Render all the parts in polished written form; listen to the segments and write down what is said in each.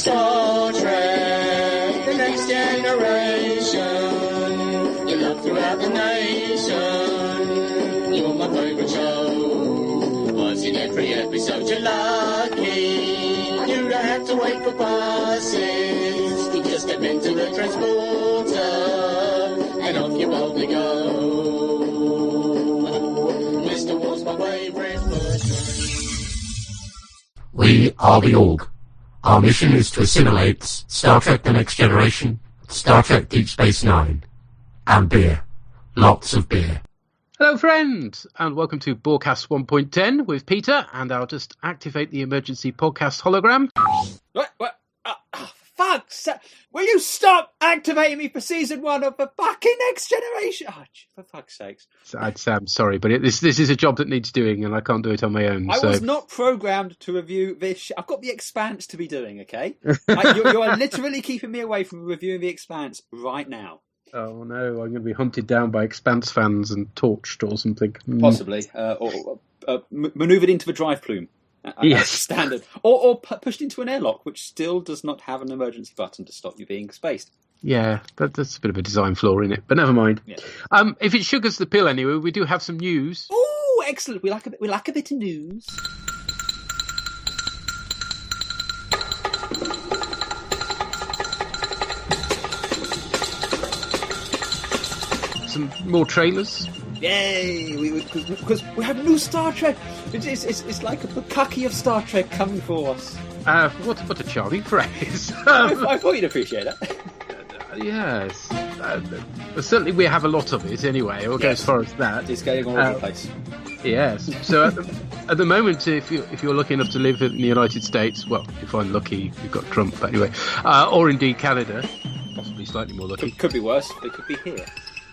Star Trek, the next generation. You love throughout the nation. You're my favourite show. Was in every episode, you're lucky. You don't have to wait for buses. You just step into the transporter and off you boldly go. Mr. Wall's my favourite person. We are the Org. Our mission is to assimilate Star Trek The Next Generation, Star Trek Deep Space Nine, and beer. Lots of beer. Hello friends, and welcome to Borgcast 1.10 with Peter, and I'll just activate the emergency podcast hologram. What? Fuck! Will you stop activating me for season 1 of the fucking Next Generation? Oh, for fuck's sakes. I'm sorry, but this is a job that needs doing, and I can't do it on my own. I was not programmed to review this. I've got The Expanse to be doing, okay? You are literally keeping me away from reviewing The Expanse right now. Oh no, I'm going to be hunted down by Expanse fans and torched or something. Possibly. Or manoeuvred into the drive plume. Yes. Standard. Or pushed into an airlock, which still does not have an emergency button to stop you being spaced. Yeah, that's a bit of a design flaw in it, but never mind. Yeah. If it sugars the pill anyway, we do have some news. Oh, excellent. We like a bit of news. Some more trailers. Yay! Because we have new Star Trek. It's like a bukkake of Star Trek coming for us. What a charming phrase. I thought you'd appreciate that. Yes. Certainly we have a lot of it anyway. We'll go as far as that. It's going all over the place. Yes. So at the moment, if you're lucky enough to live in the United States, well, if I'm lucky, you've got Trump, but anyway, or indeed Canada, possibly slightly more lucky. It could be worse. It could be here.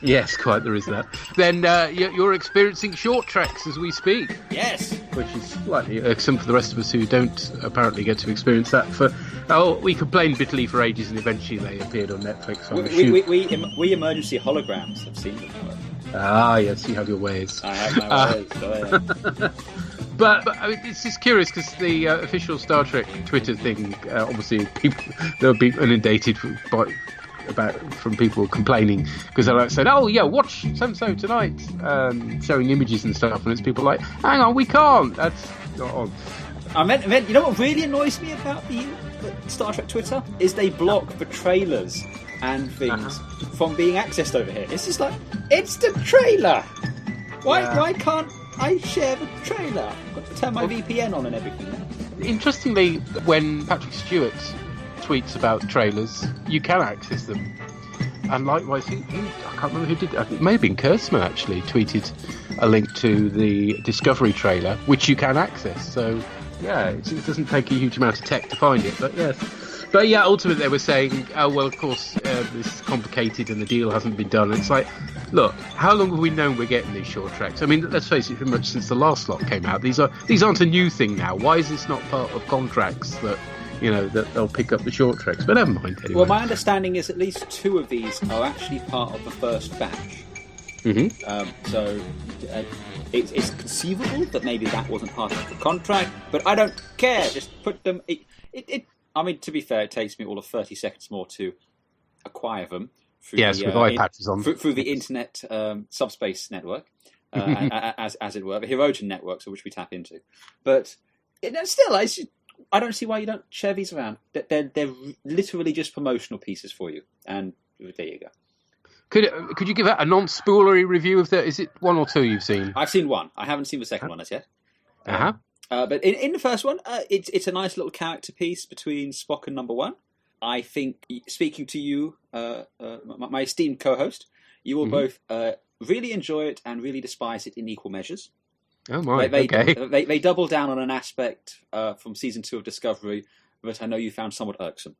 Yes, quite, there is that. Then you're experiencing short treks as we speak. Yes. Which is slightly irksome for the rest of us who don't apparently get to experience that. We complained bitterly for ages and eventually they appeared on Netflix. We emergency holograms have seen them. Ah, yes, you have your ways. I have my ways. But I mean, it's just curious because the official Star Trek Twitter thing, obviously, they'll be inundated from people complaining because they're like saying, "Oh yeah, watch so tonight," showing images and stuff, and it's people like, "Hang on, we can't. That's not on." I meant, you know what really annoys me about the Star Trek Twitter is they block the trailers and things from being accessed over here. It's just like, it's the trailer. Why can't I share the trailer? I've got to turn my VPN on and everything now. Interestingly, when Patrick Stewart tweets about trailers, you can access them. And likewise, I can't remember who did. It may have been Kurtzman actually tweeted a link to the Discovery trailer, which you can access. So yeah, it doesn't take a huge amount of tech to find it. But yes, ultimately they were saying, oh well, of course this is complicated and the deal hasn't been done. And it's like, look, how long have we known we're getting these short tracks? I mean, let's face it, pretty much since the last lot came out, these aren't a new thing now. Why is this not part of contracts that? That they'll pick up the short treks, but never mind anyway. Well, my understanding is at least 2 of these are actually part of the first batch. Mm-hmm. It's conceivable that maybe that wasn't part of the contract, but I don't care. Just put them. I mean, to be fair, it takes me all of 30 seconds more to acquire them. With eye patches on through the internet subspace network, as it were, the Hirogen networks, which we tap into. But still, I don't see why you don't share these around. They're literally just promotional pieces for you, and there you go. Could you give a non-spoilery review of that? Is it 1 or 2 you've seen? I've seen 1. I haven't seen the second one as yet. But in the first one, it's a nice little character piece between Spock and Number 1. I think, speaking to you, my esteemed co-host, you will both really enjoy it and really despise it in equal measures. Oh my! Okay. They double down on an aspect from season 2 of Discovery that I know you found somewhat irksome.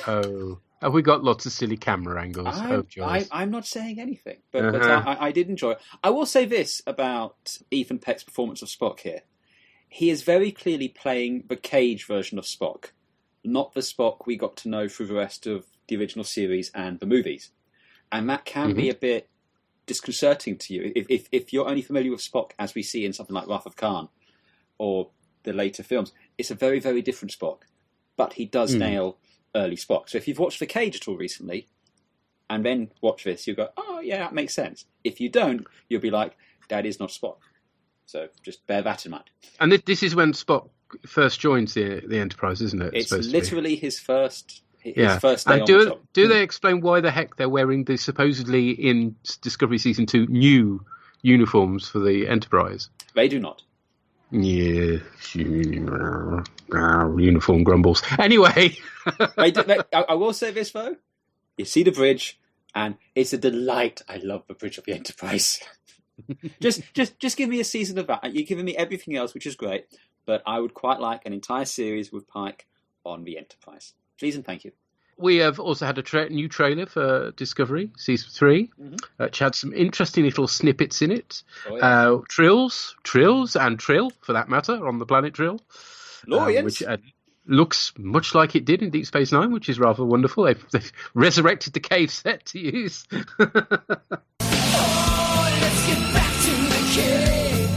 Oh, have we got lots of silly camera angles? I'm not saying anything, but I did enjoy it. I will say this about Ethan Peck's performance of Spock here: he is very clearly playing the Cage version of Spock, not the Spock we got to know through the rest of the original series and the movies, and that can be a bit disconcerting to you if you're only familiar with Spock as we see in something like Wrath of Khan or the later films. It's a very, very different Spock. but he does nail early Spock. So if you've watched The Cage at all recently, and then watch this, you go, oh yeah, that makes sense. If you don't, you'll be like, that is not Spock. So just bear that in mind. And this is when Spock first joins the Enterprise, isn't it? It's literally his first first day and on the job. Do they explain why the heck they're wearing the supposedly in Discovery Season 2 new uniforms for the Enterprise? They do not. Yeah, uniform grumbles. Anyway, I will say this though: you see the bridge, and it's a delight. I love the bridge of the Enterprise. just give me a season of that. You're giving me everything else, which is great, but I would quite like an entire series with Pike on the Enterprise. Please and thank you. We have also had a new trailer for Discovery Season 3, which had some interesting little snippets in it. Oh, yeah. Trills, and Trill, for that matter, on the planet Trill. Which looks much like it did in Deep Space Nine, which is rather wonderful. They've resurrected the cave set to use. Let's get back to the cave.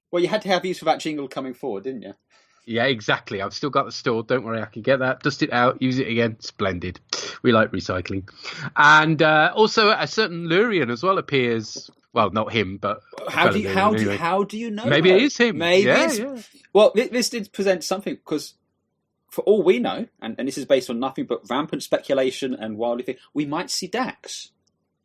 Well, you had to have use for that jingle coming forward, didn't you? Yeah, exactly. I've still got the store. Don't worry, I can get that. Dust it out, use it again. Splendid. We like recycling. And also a certain Lurian as well appears. Well, not him, but how do you know? Maybe it is him. Maybe yeah. Well, this did present something because, for all we know, and this is based on nothing but rampant speculation and wildly thing, we might see Dax.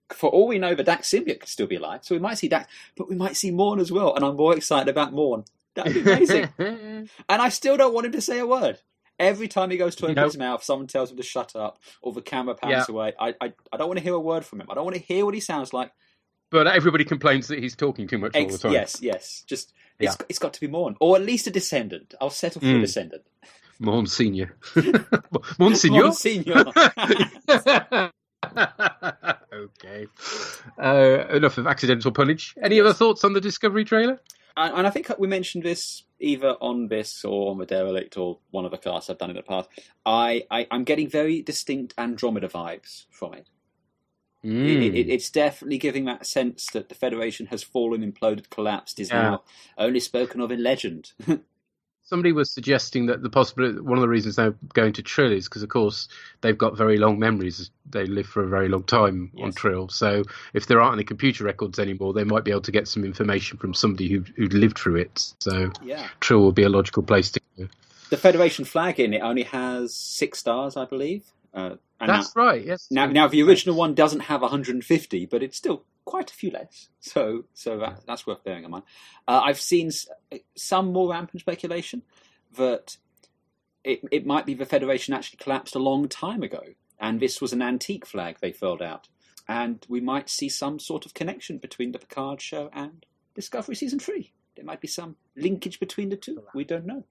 For all we know, the Dax symbiote could still be alive, so we might see Dax, but we might see Morn as well. And I'm more excited about Morn. That'd be amazing. And I still don't want him to say a word. Every time he goes to open his mouth, someone tells him to shut up, or the camera pans away. I don't want to hear a word from him. I don't want to hear what he sounds like. But everybody complains that he's talking too much all the time. Yes. Just it's got to be Morn, or at least a descendant. I'll settle for a descendant. Morn Senior. Morn Senior. Morn Senior. Okay. Enough of accidental punnage. Any other thoughts on the Discovery trailer? And I think we mentioned this either on this or on the Derelict or one of the casts I've done in the past. I'm getting very distinct Andromeda vibes from it. It's definitely giving that sense that the Federation has fallen, imploded, collapsed, is now only spoken of in legend. Somebody was suggesting that one of the reasons they're going to Trill is because, of course, they've got very long memories. They live for a very long time on Trill. So if there aren't any computer records anymore, they might be able to get some information from somebody who'd lived through it. So Trill will be a logical place to go. The Federation flag in it only has 6 stars, I believe. That's right, yes. Now the original one doesn't have 150, but it's still quite a few less. So that's worth bearing in mind. I've seen some more rampant speculation that it might be the Federation actually collapsed a long time ago, and this was an antique flag they furled out. And we might see some sort of connection between the Picard show and Discovery Season 3. There might be some linkage between the two. We don't know.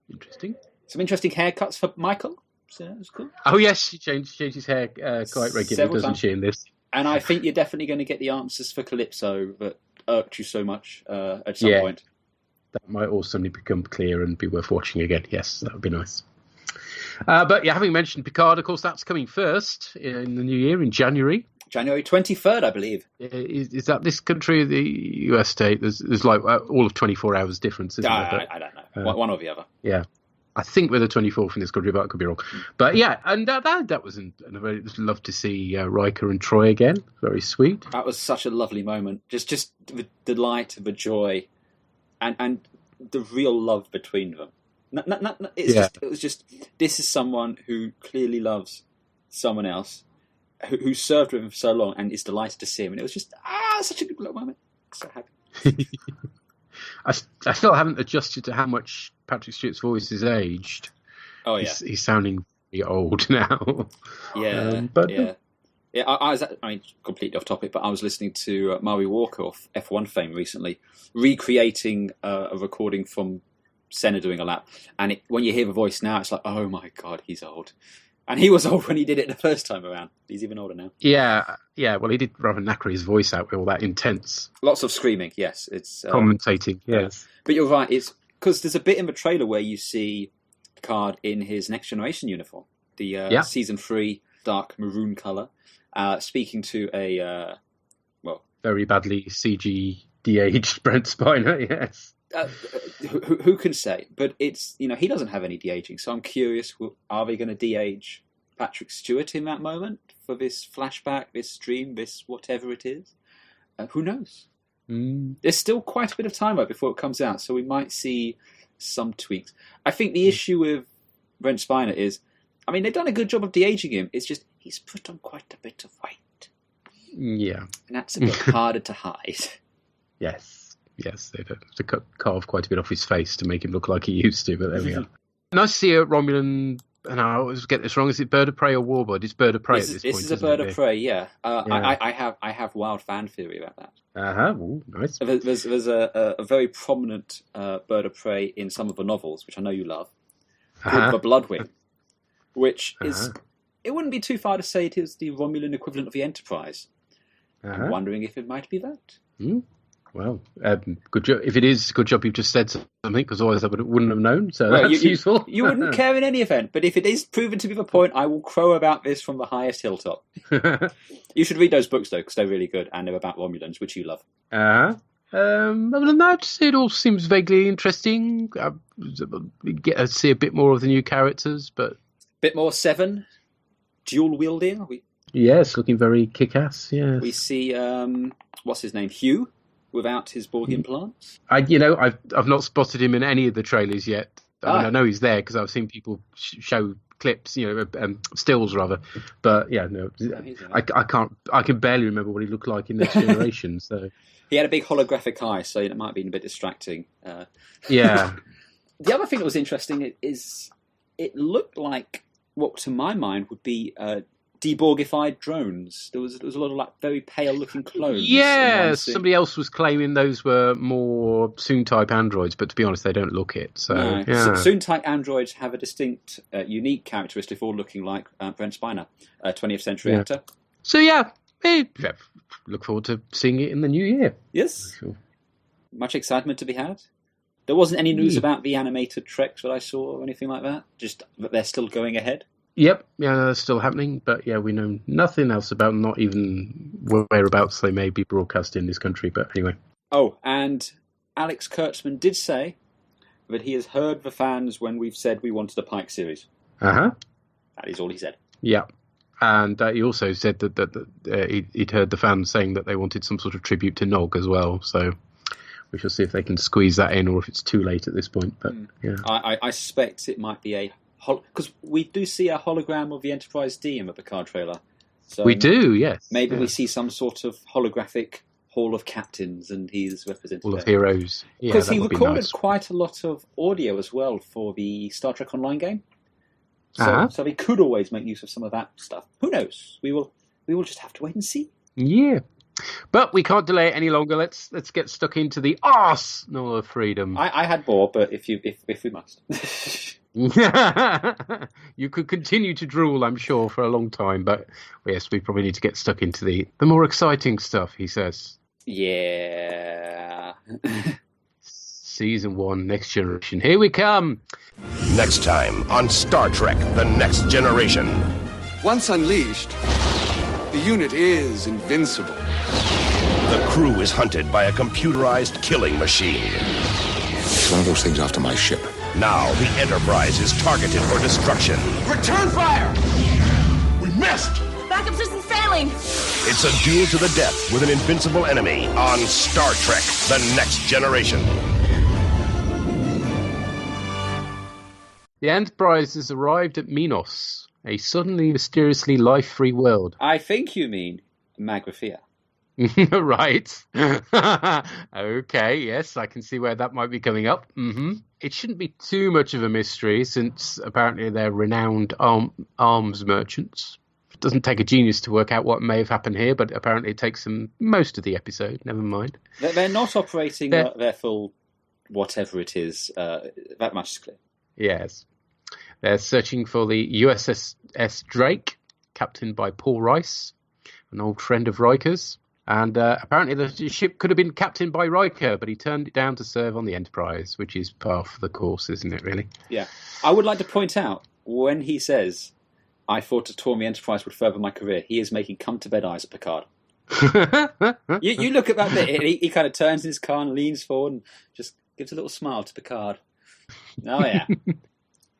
Interesting. Some interesting haircuts for Michael. So that was cool. Oh, yes, she changed his hair quite regularly, doesn't she, in this? And I think you're definitely going to get the answers for Calypso that irked you so much at some point. That might all suddenly become clear and be worth watching again. Yes, that would be nice. But having mentioned Picard, of course, that's coming first in the new year, in January. January 23rd, I believe. Is that this country or the US state? There's like all of 24 hours difference, isn't there? But, I don't know. One or the other. Yeah. I think we're the 24th in this country, but I could be wrong. But and that was very love to see Riker and Troy again. Very sweet. That was such a lovely moment. Just the delight, the joy, and the real love between them. It was just this is someone who clearly loves someone else, who served with him for so long, and is delighted to see him. And it was just such a good little moment. So happy. I still haven't adjusted to how much Patrick Stewart's voice is aged. Oh yeah, he's sounding pretty old now. Yeah, I was completely off topic, but I was listening to Murray Walker of F1 fame recently, recreating a recording from Senna doing a lap, and when you hear the voice now, it's like, oh my god, he's old. And he was old when he did it the first time around. He's even older now. Yeah. Well, he did rather knacker his voice out with all that intense. Lots of screaming, yes. It's commentating, yes. But you're right. It's because there's a bit in the trailer where you see Picard in his Next Generation uniform, the Season 3 dark maroon colour, speaking to a, very badly CG de-aged Brent Spiner, yes. Who can say? But it's, he doesn't have any de-aging, so I'm curious, are they going to de-age Patrick Stewart in that moment for this flashback, this stream, this whatever it is? Who knows? There's still quite a bit of time before it comes out, so we might see some tweaks. I think the issue with Brent Spiner is, they've done a good job of de-aging him. It's just he's put on quite a bit of weight. Yeah. And that's a bit harder to hide. Yes, they've had to carve quite a bit off his face to make him look like he used to, but there we are. Nice to see a Romulan, and I always get this wrong, is it Bird of Prey or Warbird? It's Bird of Prey at this point. This is a Bird of Prey, yeah. I have wild fan theory about that. Ooh, nice. There's a very prominent Bird of Prey in some of the novels, which I know you love, called The Bloodwing, which is... It wouldn't be too far to say it is the Romulan equivalent of the Enterprise. I'm wondering if it might be that. Well, good job. If it is, good job you've just said something, because otherwise I wouldn't have known, so that's useful. You wouldn't care in any event, but if it is proven to be the point, I will crow about this from the highest hilltop. You should read those books, though, because they're really good, and they're about Romulans, which you love. Other than that, it all seems vaguely interesting. We get to see a bit more of the new characters, but... Bit more Seven, dual-wielding. Yes, looking very kick-ass, yes. We see, what's his name, Hugh, without his Borg implants. I've not spotted him in any of the trailers yet. I know he's there because I've seen people show clips, stills rather. But yeah, no, I can barely remember what he looked like in Next Generation. So he had a big holographic eye, so it might have been a bit distracting. Yeah. The other thing that was interesting is it looked like what to my mind would be deborgified drones. There was a lot of very pale looking clones. Yeah, somebody else was claiming those were more Soong type androids, but to be honest, they don't look it. So no. Yeah. Soong type androids have a distinct, unique characteristic, all looking like Brent Spiner, 20th century actor. So yeah, look forward to seeing it in the new year. Yes. Sure. Much excitement to be had. There wasn't any news about the animated Treks that I saw or anything like that. Just that they're still going ahead. Yep, yeah, that's still happening, but yeah, we know nothing else about, not even whereabouts they may be broadcast in this country, but anyway. Oh, and Alex Kurtzman did say that he has heard the fans when we've said we wanted a Pike series. That is all he said. Yeah, and he also said that he'd heard the fans saying that they wanted some sort of tribute to Nog as well, so we shall see if they can squeeze that in or if it's too late at this point, but yeah. I suspect it might be because we do see a hologram of the Enterprise D in the Picard trailer. So we do, yes. Maybe we see some sort of holographic Hall of Captains and he's represented Hall of Heroes. Because he recorded quite a lot of audio as well for the Star Trek Online game. So he could always make use of some of that stuff. Who knows? We will just have to wait and see. Yeah. But we can't delay it any longer. Let's get stuck into the arsenal of freedom. I had more, but if we must. You could continue to drool, I'm sure, for a long time, but yes, we probably need to get stuck into the more exciting stuff, he says. Yeah. Season 1, Next Generation. Here we come. Next time on Star Trek, The Next Generation. Once unleashed, the unit is invincible. The crew is hunted by a computerized killing machine. It's one of those things after my ship. Now the Enterprise is targeted for destruction. Return fire! We missed! Backup system's failing! It's a duel to the death with an invincible enemy on Star Trek, The Next Generation. The Enterprise has arrived at Minos, a suddenly mysteriously life-free world. I think you mean Magrathea. Right. Okay, yes, I can see where that might be coming up. It shouldn't be too much of a mystery, since apparently they're renowned arms merchants. It doesn't take a genius to work out what may have happened here, but apparently it takes them most of the episode, never mind. They're not operating their full whatever it is. That much is clear. Yes. They're searching for the USS Drake, captained by Paul Rice, an old friend of Riker's. And apparently the ship could have been captained by Riker, but he turned it down to serve on the Enterprise, which is par for the course, isn't it, really? Yeah. I would like to point out, when he says, I thought a tour on the Enterprise would further my career, he is making come-to-bed eyes at Picard. You look at that bit, he kind of turns in his car and leans forward and just Gives a little smile to Picard. Oh yeah.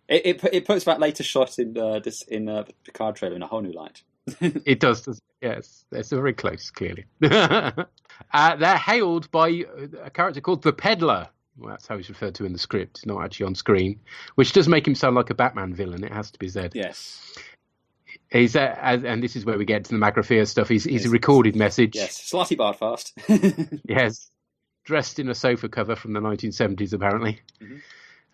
It puts that later shot in the Picard trailer in a whole new light. It does. Yes, it's very close, clearly. They're hailed by a character called the Peddler. Well, that's how he's referred to in the script, not actually on screen, which does make him sound like a Batman villain. It has to be said. Yes. He's and this is where we get to the Macrophia stuff. He's a recorded message. Yes, Slotty Bardfast. Yes, dressed in a sofa cover from the 1970s, apparently. Mm-hmm.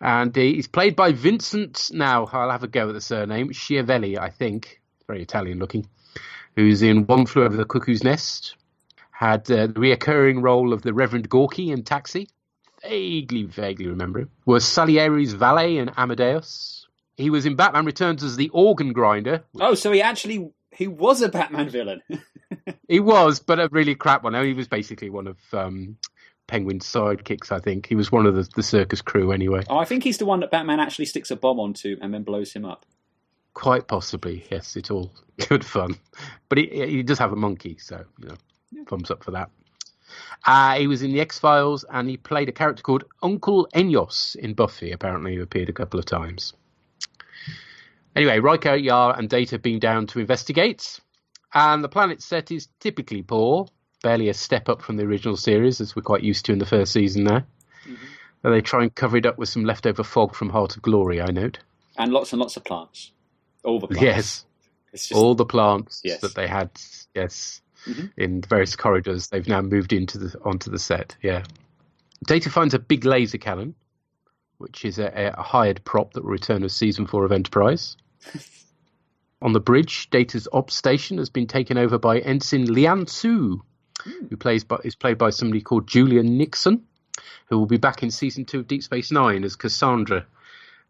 And he's played by Vincent. Now I'll have a go at the surname Schiavelli, I think. Very Italian looking. Who's in One Flew Over the Cuckoo's Nest. Had the reoccurring role of the Reverend Gorky in Taxi. Vaguely remember him. Was Salieri's valet in Amadeus. He was in Batman Returns as the organ grinder. Oh, so he was a Batman villain. He was, but a really crap one. He was basically one of Penguin's sidekicks, I think. He was one of the circus crew anyway. Oh, I think he's the one that Batman actually sticks a bomb onto and then blows him up. Quite possibly, yes. It's all good fun. But he does have a monkey, so, thumbs up for that. He was in The X-Files, and he played a character called Uncle Enyos in Buffy. Apparently, he appeared a couple of times. Anyway, Riker, Yar, and Data beam down to investigate. And the planet set is typically poor. Barely a step up from the original series, as we're quite used to in the first season now. Mm-hmm. They try and cover it up with some leftover fog from Heart of Glory, I note. And lots of plants. All the plants. Yes. It's just... all the plants yes. that they had, yes, in various corridors. They've now moved onto the set, yeah. Data finds a big laser cannon, which is a hired prop that will return as Season 4 of Enterprise. On the bridge, Data's ops station has been taken over by Ensign Lian Su, who is played by somebody called Julian Nixon, who will be back in Season 2 of Deep Space Nine as Cassandra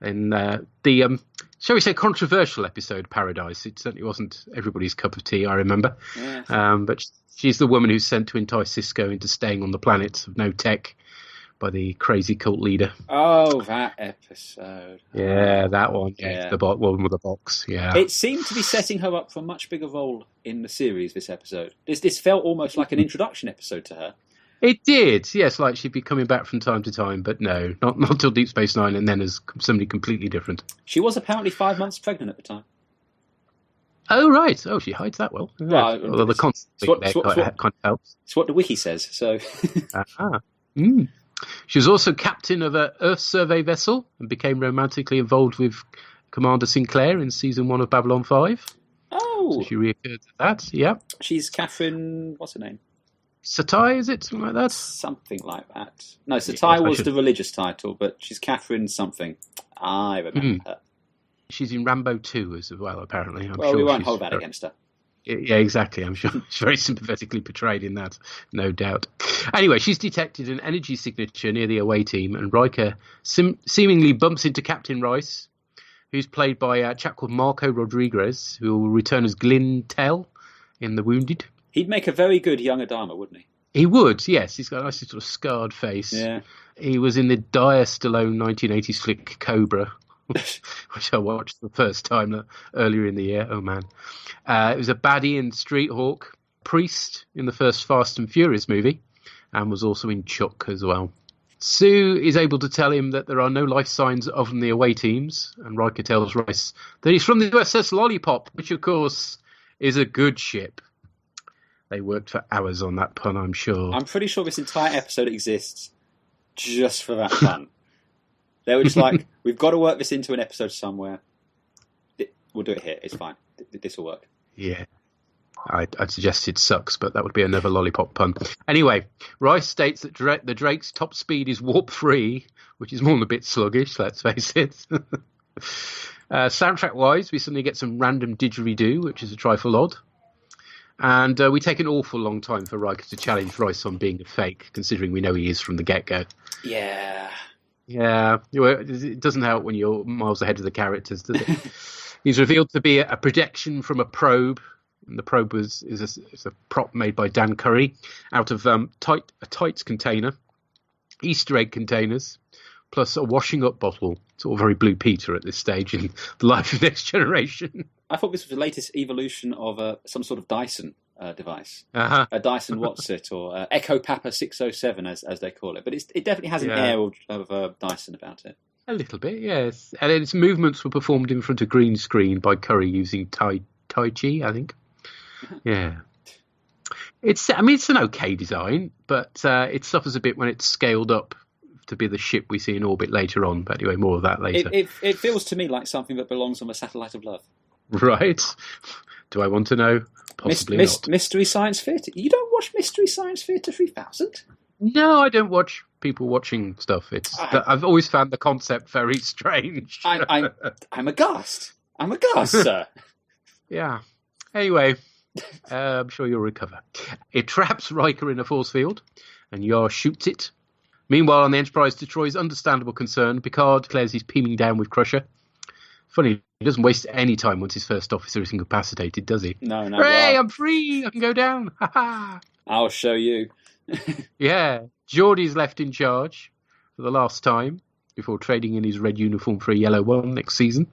in the, shall we say, controversial episode Paradise. It certainly wasn't everybody's cup of tea, I remember. Yeah. But she's the woman who's sent to entice Cisco into staying on the planet of no tech by the crazy cult leader. Oh, that episode. Yeah, that one. Yeah. The one with the box. Yeah. It seemed to be setting her up for a much bigger role in the series, this episode. This felt almost like an introduction episode to her. It did, yes, like she'd be coming back from time to time, but no, not till Deep Space Nine, and then as somebody completely different. She was apparently 5 months pregnant at the time. Oh, right. Oh, she hides that well. Well, although the constant there kind of helps. It's what the wiki says, so... She was also captain of an Earth survey vessel and became romantically involved with Commander Sinclair in Season 1 of Babylon 5. Oh! So she reoccurred to that, yeah. She's Catherine... what's her name? Satai, is it? Something like that? Something like that. No, Satai was the religious title, but she's Catherine something. I remember her. She's in Rambo 2 as well, apparently. I'm sure we won't hold that against her. Yeah, exactly. I'm sure she's very sympathetically portrayed in that, no doubt. Anyway, she's detected an energy signature near the away team, and Riker seemingly bumps into Captain Rice, who's played by a chap called Marco Rodriguez, who will return as Glyn Tell in The Wounded. He'd make a very good young Adama, wouldn't he? He would, yes. He's got a nice sort of scarred face. Yeah. He was in the dire Stallone 1980s flick Cobra, which I watched the first time earlier in the year. Oh, man. It was a baddie in Street Hawk, Priest in the first Fast and Furious movie, and was also in Chuck as well. Sue is able to tell him that there are no life signs of the away teams, and Riker tells Rice that he's from the USS Lollipop, which, of course, is a good ship. They worked for hours on that pun, I'm sure. I'm pretty sure this entire episode exists just for that pun. They were just like, we've got to work this into an episode somewhere. We'll do it here. It's fine. This will work. Yeah. I'd suggest it sucks, but that would be another lollipop pun. Anyway, Rice states that the Drake's top speed is warp 3, which is more than a bit sluggish, let's face it. Soundtrack-wise, we suddenly get some random didgeridoo, which is a trifle odd. And we take an awful long time for Riker to challenge Rice on being a fake, considering we know he is from the get-go. Yeah. Yeah. It doesn't help when you're miles ahead of the characters, does it? He's revealed to be a projection from a probe. And the probe is a prop made by Dan Curry out of a tights container, Easter egg containers, plus a washing up bottle. It's all very Blue Peter at this stage in the life of Next Generation. I thought this was the latest evolution of some sort of Dyson. device. Uh-huh. Dyson What's-It, or Echo Papa 607, as they call it. But it definitely has an air of Dyson about it. A little bit, yes. And its movements were performed in front of green screen by Curry using Tai Chi, I think. Yeah. It's an okay design, but it suffers a bit when it's scaled up to be the ship we see in orbit later on. But anyway, more of that later. It feels to me like something that belongs on a satellite of love. Right. Do I want to know? Possibly not. Mystery Science Theatre? You don't watch Mystery Science Theatre 3000? No, I don't watch people watching stuff. I've always found the concept very strange. I'm aghast. I'm aghast, sir. Yeah. Anyway, I'm sure you'll recover. It traps Riker in a force field, and Yar shoots it. Meanwhile, on the Enterprise, to Troy's understandable concern, Picard declares he's beaming down with Crusher. Funny, he doesn't waste any time once his first officer is incapacitated, does he? No. Hooray, I'm free! I can go down! Ha ha! I'll show you. Yeah, Geordie's left in charge for the last time before trading in his red uniform for a yellow one next season.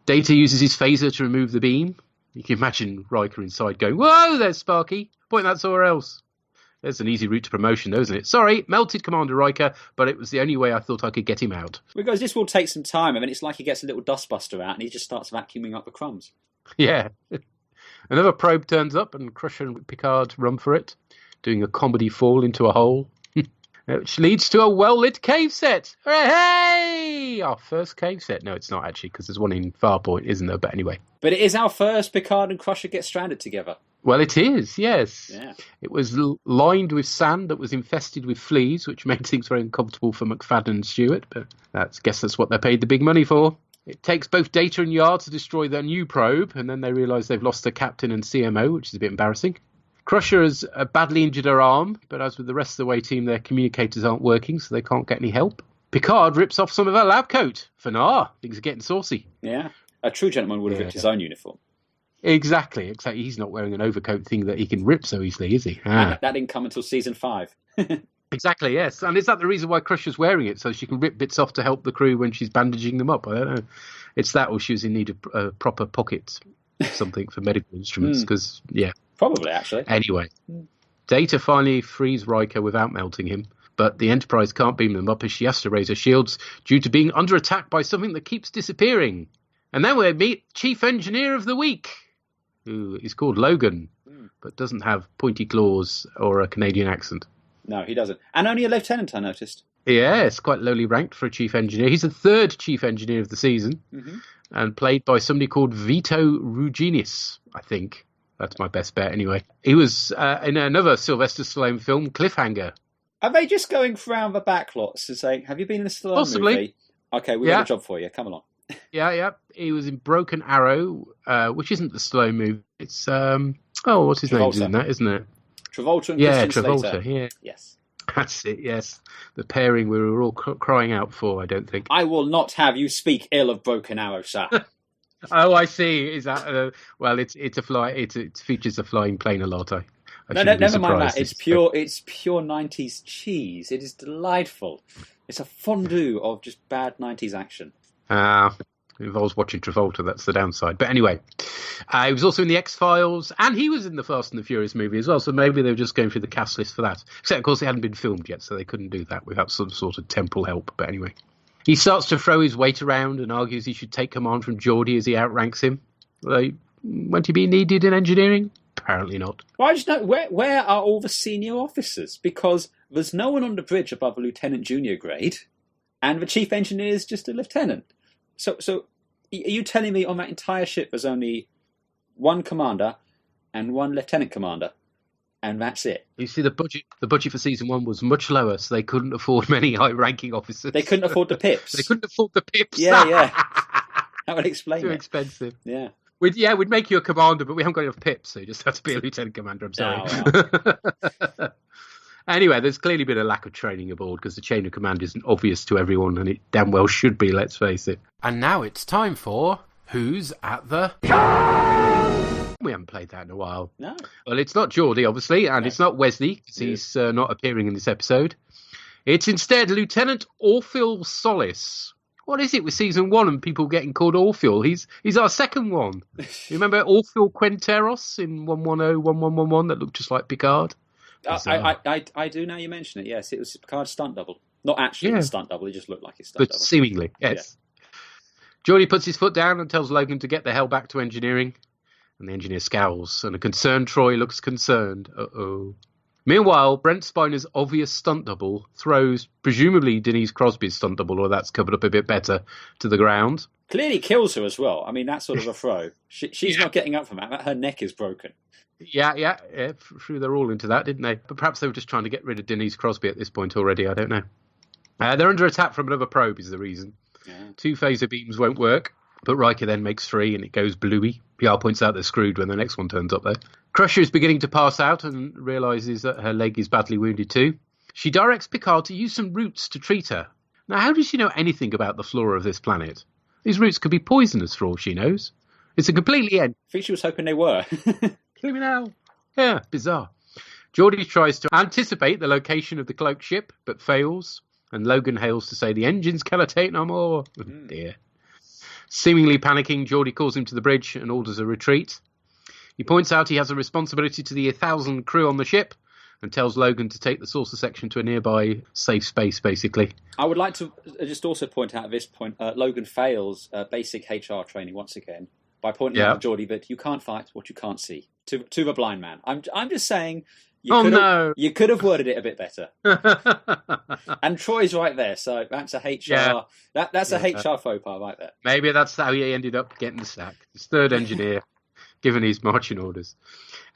Data uses his phaser to remove the beam. You can imagine Riker inside going, "Whoa, there's Sparky! Point that somewhere else." There's an easy route to promotion, though, isn't it? Sorry, melted Commander Riker, but it was the only way I thought I could get him out. Because this will take some time. I mean, it's like he gets a little dustbuster out and he just starts vacuuming up the crumbs. Yeah. Another probe turns up and Crusher and Picard run for it, doing a comedy fall into a hole, which leads to a well-lit cave set. Hooray! Our first cave set. No, it's not actually, because there's one in Farpoint, isn't there? But anyway. But it is our first Picard and Crusher get stranded together. Well, it is, yes. Yeah. It was lined with sand that was infested with fleas, which made things very uncomfortable for McFadden and Stewart, but I guess that's what they paid the big money for. It takes both Data and Yar to destroy their new probe, and then they realise they've lost their captain and CMO, which is a bit embarrassing. Crusher has badly injured her arm, but as with the rest of the away team, their communicators aren't working, so they can't get any help. Picard rips off some of her lab coat. For nah, things are getting saucy. Yeah, a true gentleman would have ripped his own uniform. Exactly. He's not wearing an overcoat thing that he can rip so easily, is he? That didn't come until season 5. Exactly, yes. And is that the reason why Crusher's wearing it, so she can rip bits off to help the crew when she's bandaging them up? I don't know. It's that, or she was in need of a proper pocket, something for medical instruments, because, yeah. Probably, actually. Anyway, Data finally frees Riker without melting him, but the Enterprise can't beam them up as she has to raise her shields due to being under attack by something that keeps disappearing. And then we meet Chief Engineer of the Week, who is called Logan, but doesn't have pointy claws or a Canadian accent. No, he doesn't. And only a lieutenant, I noticed. Yes, quite lowly ranked for a chief engineer. He's the third chief engineer of the season, and played by somebody called Vito Ruginis, I think. That's my best bet, anyway. He was in another Sylvester Stallone film, Cliffhanger. Are they just going round the backlots and saying, "Have you been in a Stallone Possibly. movie? Okay, we've got a job for you. Come along." Yeah. He was in Broken Arrow, which isn't the Stallone movie. It's, what's his name in that, isn't it? Travolta and Christian Travolta, Slater. yeah. Yes. That's it, yes. The pairing we were all crying out for, I don't think. I will not have you speak ill of Broken Arrow, sir. Oh, I see. Is that well? It features a flying plane a lot. No, never mind that. It's pure 90s cheese. It is delightful. It's a fondue of just bad 90s action. It involves watching Travolta. That's the downside. But anyway, he was also in the X-Files, and he was in the Fast and the Furious movie as well. So maybe they were just going through the cast list for that. Except, of course, it hadn't been filmed yet, so they couldn't do that without some sort of temporal help. But anyway, he starts to throw his weight around and argues he should take command from Geordie as he outranks him. Won't he be needed in engineering? Apparently not. Well, I just know, where are all the senior officers? Because there's no one on the bridge above a lieutenant junior grade, and the chief engineer is just a lieutenant. So are you telling me on that entire ship there's only one commander and one lieutenant commander, and that's it? You see, the budget for season 1 was much lower, so they couldn't afford many high-ranking officers. They couldn't afford the pips. They couldn't afford the pips. Yeah. That would explain it. Too expensive. Yeah. We'd make you a commander, but we haven't got enough pips, so you just have to be a lieutenant commander. I'm sorry. Oh, wow. Anyway, there's clearly been a lack of training aboard because the chain of command isn't obvious to everyone, and it damn well should be, let's face it. And now it's time for Who's at the... We haven't played that in a while. No. Well, it's not Geordie, obviously, and it's not Wesley, because he's not appearing in this episode. It's instead Lieutenant Orville Solis, what is it with season 1 and people getting called Orfil? He's our second one. You remember Orfil Quinteros in 110, 1111 that looked just like Picard? I do now you mention it. Yes, it was Picard's stunt double. Not actually a stunt double. It just looked like his stunt double. But seemingly, yes. Yeah. Geordi puts his foot down and tells Logan to get the hell back to engineering. And the engineer scowls, and a concerned Troy looks concerned. Uh-oh. Meanwhile, Brent Spiner's obvious stunt double throws, presumably Denise Crosby's stunt double, or that's covered up a bit better, to the ground. Clearly kills her as well. I mean, that's sort of a throw. She's not getting up from that. Her neck is broken. Yeah, threw their all into that, didn't they? But perhaps they were just trying to get rid of Denise Crosby at this point already, I don't know. They're under attack from another probe is the reason. Yeah. 2 phaser beams won't work, but Riker then makes 3 and it goes bluey. PR points out they're screwed when the next one turns up, though. Crusher is beginning to pass out and realises that her leg is badly wounded too. She directs Picard to use some roots to treat her. Now, how does she know anything about the flora of this planet? These roots could be poisonous for all she knows. It's a completely I think she was hoping they were. Kill me now. Yeah, bizarre. Geordi tries to anticipate the location of the cloaked ship, but fails. And Logan hails to say the engines cannot take no more. Oh, dear. Seemingly panicking, Geordi calls him to the bridge and orders a retreat. He points out he has a responsibility to the 1,000 crew on the ship and tells Logan to take the saucer section to a nearby safe space, basically. I would like to just also point out at this point, Logan fails basic HR training once again by pointing out to Geordi that you can't fight what you can't see. To the blind man. I'm just saying... You could have worded it a bit better. And Troy's right there, so that's a HR. Yeah. That's a HR faux pas right there. Maybe that's how he ended up getting the sack. His third engineer, given his marching orders.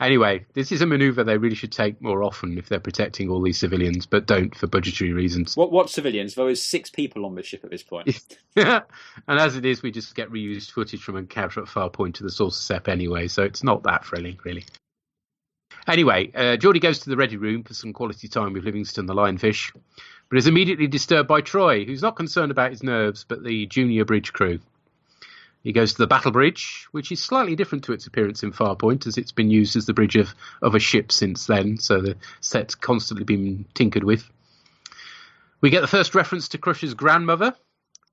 Anyway, this is a manoeuvre they really should take more often if they're protecting all these civilians, but don't for budgetary reasons. What civilians? There was 6 people on the ship at this point. And as it is, we just get reused footage from encounter at Farpoint to the saucer sep anyway, so it's not that thrilling, really. Anyway, Geordi goes to the ready room for some quality time with Livingston the lionfish, but is immediately disturbed by Troy, who's not concerned about his nerves, but the junior bridge crew. He goes to the battle bridge, which is slightly different to its appearance in Farpoint, as it's been used as the bridge of a ship since then, so the set's constantly been tinkered with. We get the first reference to Crusher's grandmother,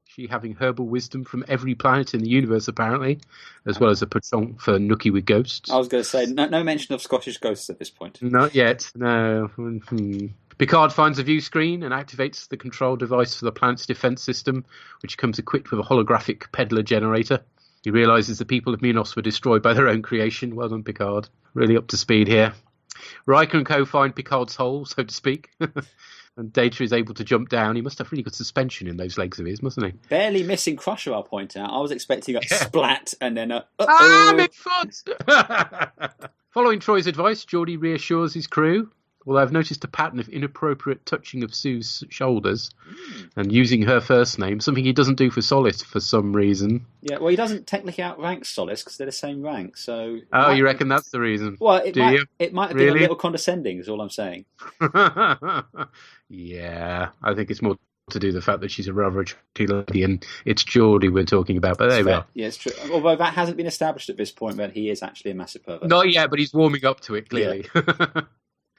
she having herbal wisdom from every planet in the universe, apparently, as well as a penchant for nookie with ghosts. I was going to say, no mention of Scottish ghosts at this point. Not yet, no. Picard finds a view screen and activates the control device for the planet's defence system, which comes equipped with a holographic peddler generator. He realises the people of Minos were destroyed by their own creation. Well done, Picard. Really up to speed here. Riker and co find Picard's hole, so to speak. And Data is able to jump down. He must have really good suspension in those legs of his, mustn't he? Barely missing Crusher, I'll point out. I was expecting a splat and then a... midfoot! Following Troy's advice, Geordi reassures his crew, although I've noticed a pattern of inappropriate touching of Sue's shoulders and using her first name, something he doesn't do for Solace for some reason. Yeah, well, he doesn't technically outrank Solace because they're the same rank, so... Oh, you reckon that's the reason? Well, it might have been a little condescending, is all I'm saying. Yeah, I think it's more to do with the fact that she's a rather attractive lady and it's Geordi we're talking about, but there we are. Yeah, it's true. Although that hasn't been established at this point, that he is actually a massive pervert. Not yet, but he's warming up to it, clearly. Yeah.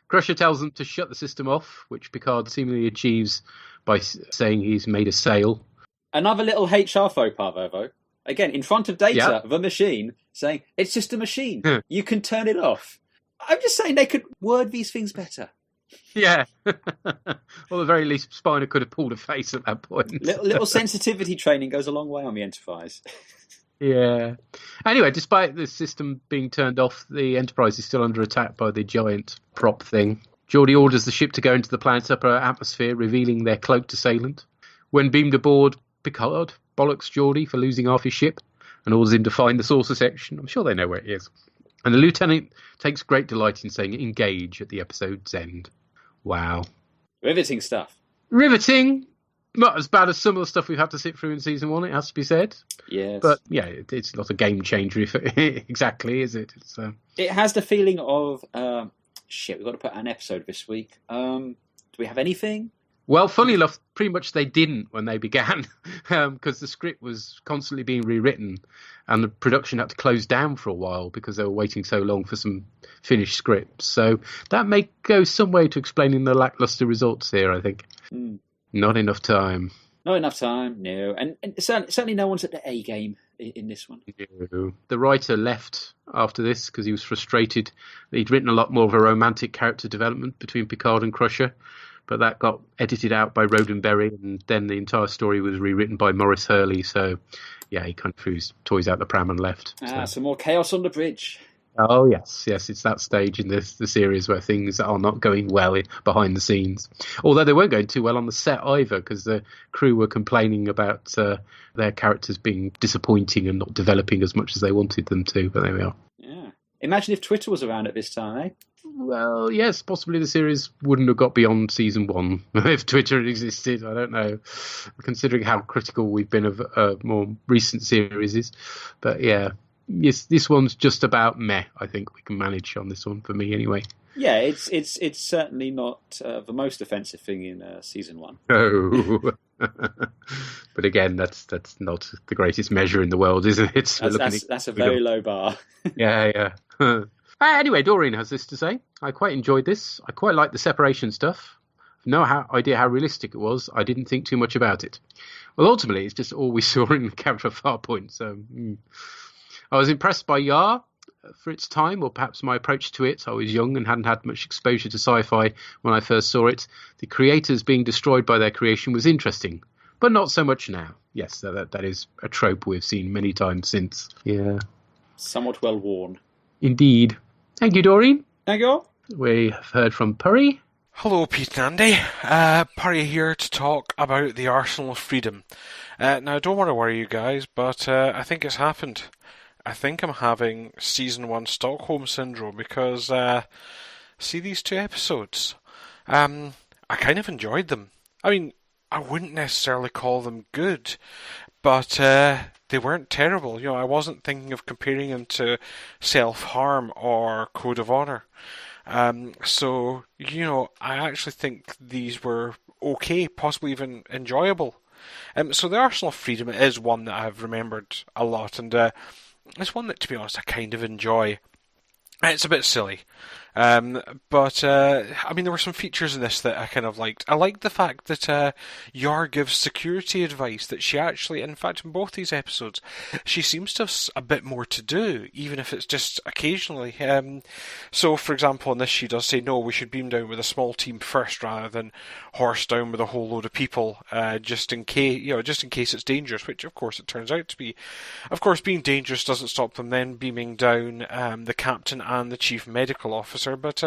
Crusher tells them to shut the system off, which Picard seemingly achieves by saying he's made a sale. Another little HR faux pas, though. Again, in front of Data, the machine, saying, it's just a machine. You can turn it off. I'm just saying they could word these things better. Yeah. Well, at the very least, Spiner could have pulled a face at that point. Little sensitivity training goes a long way on the Enterprise. Yeah. Anyway, despite the system being turned off, the Enterprise is still under attack by the giant prop thing. Geordi orders the ship to go into the planet's upper atmosphere, revealing their cloaked assailant. When beamed aboard, Picard bollocks Geordi for losing half his ship and orders him to find the saucer section. I'm sure they know where it is. And the lieutenant takes great delight in saying engage at the episode's end. Wow. Riveting stuff. Riveting. Not as bad as some of the stuff we've had to sit through in season 1, it has to be said. Yes. But, yeah, it's not a game changer exactly, is it? It has the feeling of, we've got to put out an episode this week. Do we have anything? Well, funny enough, pretty much they didn't when they began, because the script was constantly being rewritten and the production had to close down for a while because they were waiting so long for some finished scripts. So that may go some way to explaining the lackluster results here, I think. Not enough time. Not enough time, no. And certainly no one's at the A game in this one. No. The writer left after this because he was frustrated. He'd written a lot more of a romantic character development between Picard and Crusher, but that got edited out by Roddenberry, and then the entire story was rewritten by Maurice Hurley. So, yeah, he kind of threw his toys out the pram and left. Some more chaos on the bridge. Oh, yes, it's that stage in the series where things are not going well behind the scenes. Although they weren't going too well on the set either, because the crew were complaining about their characters being disappointing and not developing as much as they wanted them to, but there we are. Yeah. Imagine if Twitter was around at this time, eh? Well, yes, possibly the series wouldn't have got beyond season 1 if Twitter had existed. I don't know, considering how critical we've been of more recent series. But yeah. Yes, this one's just about meh. I think we can manage on this one for me anyway. Yeah, it's certainly not the most offensive thing in season 1. No, but again, that's not the greatest measure in the world, isn't it? That's a very low bar. Yeah. Anyway, Doreen has this to say. I quite enjoyed this. I quite liked the separation stuff. No idea how realistic it was. I didn't think too much about it. Well, ultimately, it's just all we saw in the character of Farpoint. So. I was impressed by Yar for its time, or perhaps my approach to it. I was young and hadn't had much exposure to sci-fi when I first saw it. The creators being destroyed by their creation was interesting, but not so much now. Yes, that is a trope we've seen many times since. Yeah. Somewhat well worn. Indeed. Thank you, Doreen. Thank you. We have heard from Purry. Hello, Pete and Andy. Purry here to talk about the Arsenal of Freedom. Now, don't want to worry you guys, but I think it's happened. I think I'm having season 1 Stockholm Syndrome because, see these 2 episodes? I kind of enjoyed them. I mean, I wouldn't necessarily call them good, but they weren't terrible. You know, I wasn't thinking of comparing them to Self-Harm or Code of Honor. So, you know, I actually think these were okay, possibly even enjoyable. So the Arsenal of Freedom is one that I've remembered a lot, and it's one that, to be honest, I kind of enjoy. It's a bit silly. But I mean, there were some features in this that I kind of liked. I liked the fact that Yar gives security advice, that she actually, in fact, in both these episodes, she seems to have a bit more to do, even if it's just occasionally. So, for example, in this, she does say, no, we should beam down with a small team first rather than horse down with a whole load of people, just in case it's dangerous, which, of course, it turns out to be. Of course, being dangerous doesn't stop them then beaming down the captain and the chief medical officer. But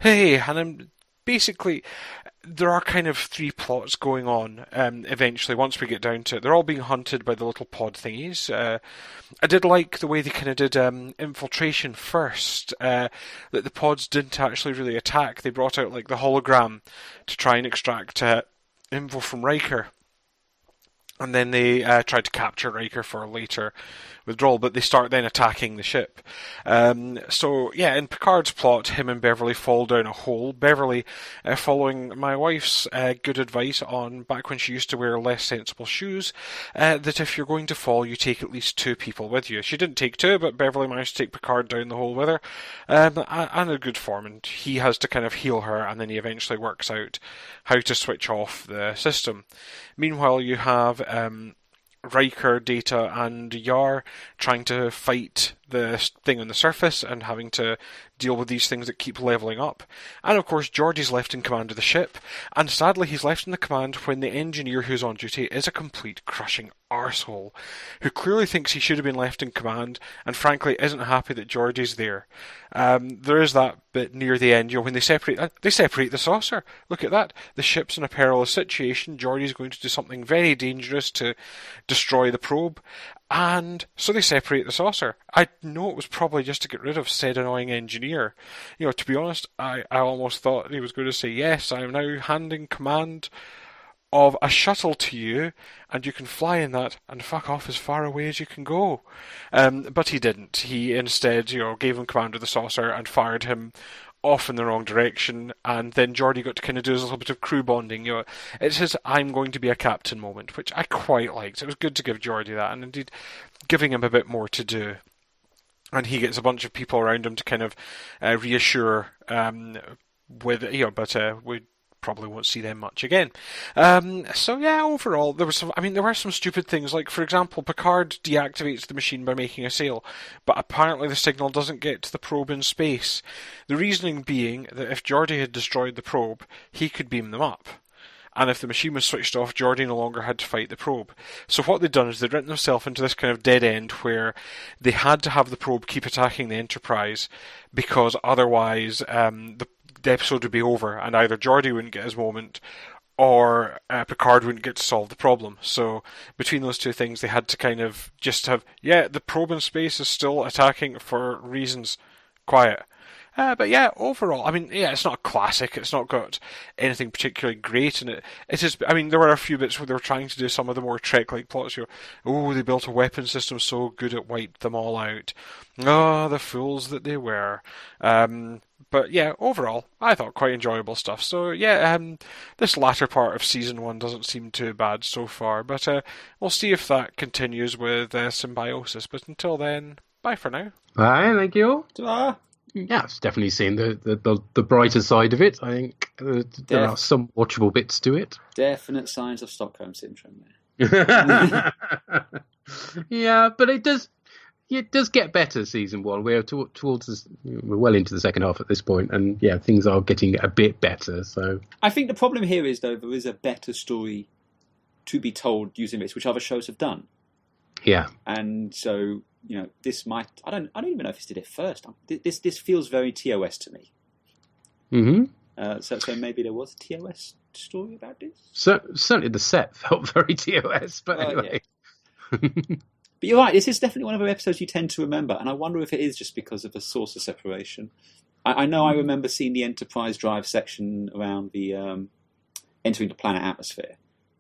hey, and basically there are kind of 3 plots going on. Eventually, once we get down to it, they're all being hunted by the little pod thingies. I did like the way they kind of did infiltration first. That the pods didn't actually really attack. They brought out like the hologram to try and extract info from Riker. And then they tried to capture Riker for later withdrawal, but they start then attacking the ship. So, yeah, in Picard's plot, him and Beverly fall down a hole. Beverly, following my wife's good advice on back when she used to wear less sensible shoes, that if you're going to fall, you take at least 2 people with you. She didn't take 2, but Beverly managed to take Picard down the hole with her, and in good form, and he has to kind of heal her, and then he eventually works out how to switch off the system. Meanwhile, you have Riker, Data, and Yar trying to fight the thing on the surface and having to deal with these things that keep leveling up. And of course, Geordi's left in command of the ship, and sadly he's left in the command when the engineer who's on duty is a complete crushing arsehole, who clearly thinks he should have been left in command, and frankly isn't happy that Geordi's there. There is that bit near the end, when they separate the saucer. Look at that. The ship's in a perilous situation. Geordi's going to do something very dangerous to destroy the probe. And so they separate the saucer. I know it was probably just to get rid of said annoying engineer. You know, to be honest, I almost thought he was going to say, yes, I am now handing command of a shuttle to you, and you can fly in that and fuck off as far away as you can go. But he didn't. He instead, gave him command of the saucer and fired him off in the wrong direction, and then Geordi got to kind of do his little bit of crew bonding. It's his "I'm going to be a captain" moment, which I quite liked. It was good to give Geordi that, and indeed giving him a bit more to do. And he gets a bunch of people around him to kind of reassure with probably won't see them much again. So yeah, overall, there were some stupid things, like, for example, Picard deactivates the machine by making a sale, but apparently the signal doesn't get to the probe in space. The reasoning being that if Geordi had destroyed the probe, he could beam them up. And if the machine was switched off, Geordi no longer had to fight the probe. So what they'd done is they'd written themselves into this kind of dead end where they had to have the probe keep attacking the Enterprise, because otherwise the episode would be over and either Geordi wouldn't get his moment or Picard wouldn't get to solve the problem. So between those two things, they had to kind of just have, the probe in space is still attacking for reasons. Quiet. But yeah, overall, it's not a classic. It's not got anything particularly great in it. It is. There were a few bits where they were trying to do some of the more Trek-like plots. They built a weapon system so good it wiped them all out. Oh, the fools that they were. But yeah, overall, I thought quite enjoyable stuff. So yeah, this latter part of season 1 doesn't seem too bad so far. But we'll see if that continues with Symbiosis. But until then, bye for now. Bye, thank you. Ta-da. Yeah, I've definitely seen the brighter side of it. I think there are some watchable bits to it. Definite signs of Stockholm Syndrome there. Yeah, but it does get better, season 1. We're we're well into the second half at this point, and yeah, things are getting a bit better. So I think the problem here is, though, there is a better story to be told using this, which other shows have done. Yeah, and so, this might. I don't even know if this did it first. This feels very TOS to me. Mm-hmm. So maybe there was a TOS story about this. So certainly the set felt very TOS, but anyway. Yeah. But you're right. This is definitely one of the episodes you tend to remember, and I wonder if it is just because of the source of separation. I know I remember seeing the Enterprise drive section around the entering the planet atmosphere.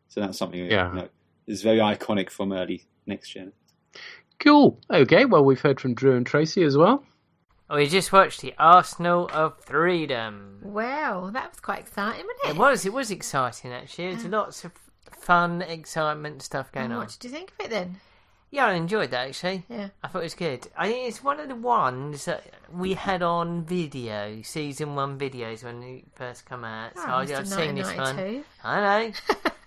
So that's something that is very iconic from early Next Gen. Cool. Okay, well, we've heard from Drew and Tracy as well. We just watched the Arsenal of Freedom. Wow, that was quite exciting, wasn't it? It was exciting, actually. There's lots of fun, excitement stuff going on. What did you think of it then? Yeah, I enjoyed that, actually. Yeah. I thought it was good. I think it's one of the ones that we had on video, season 1 videos when it first come out. So I've seen this one. I know.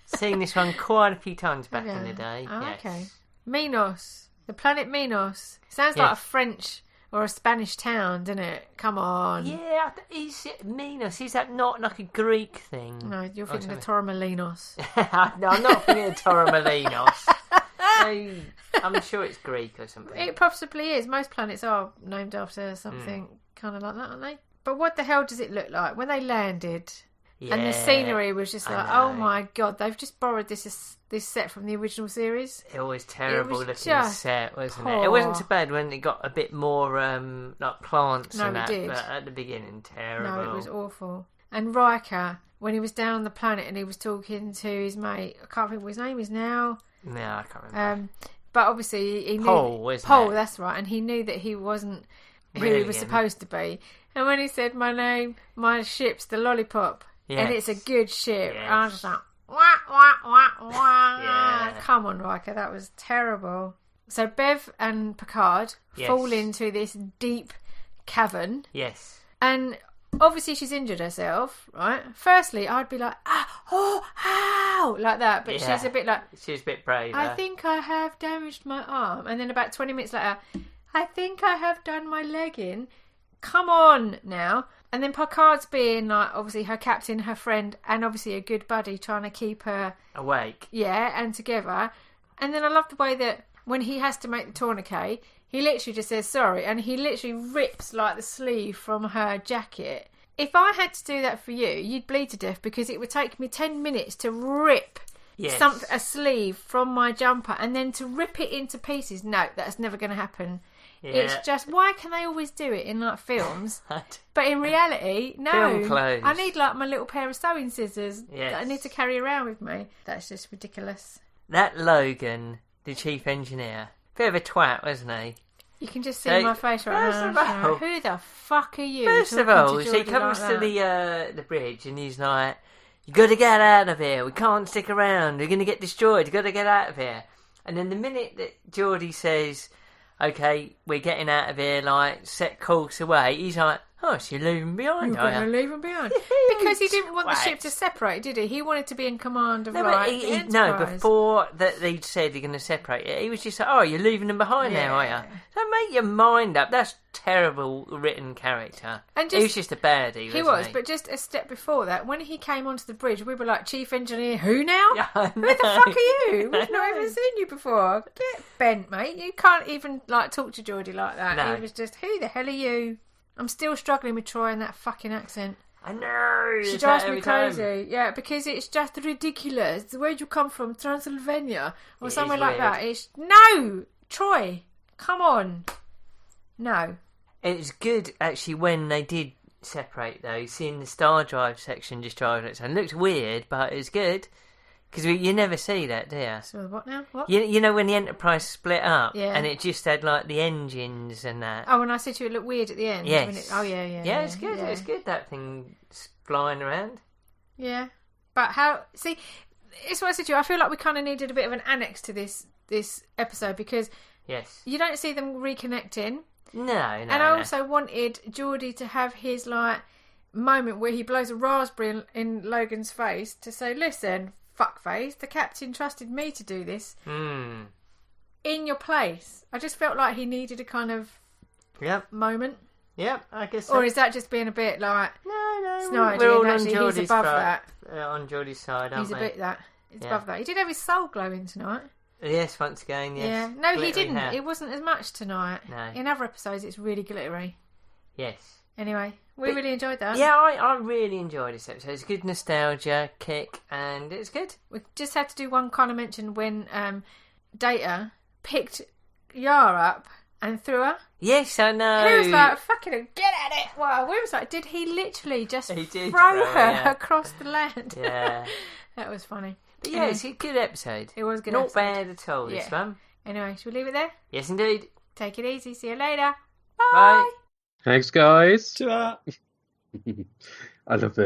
Seen this one quite a few times back in the day. Oh, yes. Okay. Minos. The planet Minos. Sounds like a French or a Spanish town, doesn't it? Come on. Yeah, is it Minos? Is that not like a Greek thing? No, you're thinking of Torremolinos. No, I'm not thinking of Torremolinos. I'm sure it's Greek or something. It possibly is. Most planets are named after something kind of like that, aren't they? But what the hell does it look like when they landed? Yeah, and the scenery was just like, oh my god, they've just borrowed this set from the original series. It was terrible looking set, wasn't it? It wasn't too bad when it got a bit more like plants and that, but at the beginning, terrible. No, it was awful. And Riker, when he was down on the planet and he was talking to his mate, I can't remember what his name is now. No, I can't remember. But obviously he knew Paul, that's right, and he knew that he wasn't who he was supposed to be. And when he said, "My name, my ship's the Lollipop," and it's a good ship, I was just like, wah, wah, wah, wah. Yeah. Come on, Riker, that was terrible. So Bev and Picard fall into this deep cavern. Yes. And obviously she's injured herself, right? Firstly, I'd be like, ow, like that. But she's a bit like... She's a bit brave. I think I have damaged my arm. And then about 20 minutes later, I think I have done my leg in. Come on now. And then Picard's being like, obviously her captain, her friend, and obviously a good buddy, trying to keep her awake. Yeah, and together. And then I love the way that when he has to make the tourniquet, he literally just says sorry, and he literally rips like the sleeve from her jacket. If I had to do that for you, you'd bleed to death, because it would take me 10 minutes to rip a sleeve from my jumper and then to rip it into pieces. No, that's never going to happen. Yeah. It's just, why can they always do it in like films? But in reality, no. Film clothes. I need like my little pair of sewing scissors that I need to carry around with me. That's just ridiculous. That Logan, the chief engineer, bit of a twat, wasn't he? You can just see my face right now. Who the fuck are you? First of all, he comes to the bridge and he's like, "You got to get out of here. We can't stick around. We're going to get destroyed. You got to get out of here." And then the minute that Geordi says, "Okay, we're getting out of here, like, set course away," he's like, Oh, so you're leaving behind, You're going to leave him behind. Because he didn't want the ship to separate, did he? He wanted to be in command of the Enterprise. No, before that they said they're going to separate it, he was just like, oh, you're leaving them behind now, are you? So make your mind up. That's terrible written character. And he was just a baddie, He was, but just a step before that, when he came onto the bridge, we were like, Chief Engineer, who now? Who the fuck are you? We've not even seen you before. Get bent, mate. You can't even talk to Geordie like that. No. He was just, who the hell are you? I'm still struggling with Troy and that fucking accent. I know. She drives me crazy. Yeah, because it's just ridiculous. Where'd you come from? Transylvania? Or somewhere like that. No! Troy! Come on. No. It's good, actually, when they did separate, though. Seeing the Star Drive section just driving it. It looked weird, but it was good. Because you never see that, do you? So what now? What? You know when the Enterprise split up, yeah. And it just had the engines and that. Oh, and I said to you it looked weird at the end. Yes. Yeah, it's good. Yeah. It's good that thing flying around. Yeah, but how? See, it's what I said to you. I feel like we kind of needed a bit of an annex to this episode because you don't see them reconnecting. No. And I also wanted Geordie to have his moment where he blows a raspberry in Logan's face to say, "Listen, fuckface, the captain trusted me to do this. In your place." I just felt like he needed a kind of moment. Yep, I guess so. Or is that just being a bit no, snide? We're all on actually, Geordie's he's above that. On Geordie's side, aren't He's we? a bit that. He's above that. He did have his soul glowing tonight. Yes, once again, yes. Yeah. No, Glittery he didn't. hair. It wasn't as much tonight. No. In other episodes, it's really glittery. Yes. Anyway, we really enjoyed that. Yeah, I really enjoyed this episode. It's good nostalgia kick, and it's good. We just had to do one kind of mention when Data picked Yara up and threw her. Yes, I know. He was like, fucking get at it. Wow, we was like, did he literally just throw her across the land? Yeah. That was funny. But yeah, it's a good episode. It was a good Not episode. bad at all, this one. Anyway, should we leave it there? Yes, indeed. Take it easy. See you later. Bye. Bye. Thanks, guys. Ta-ra. I love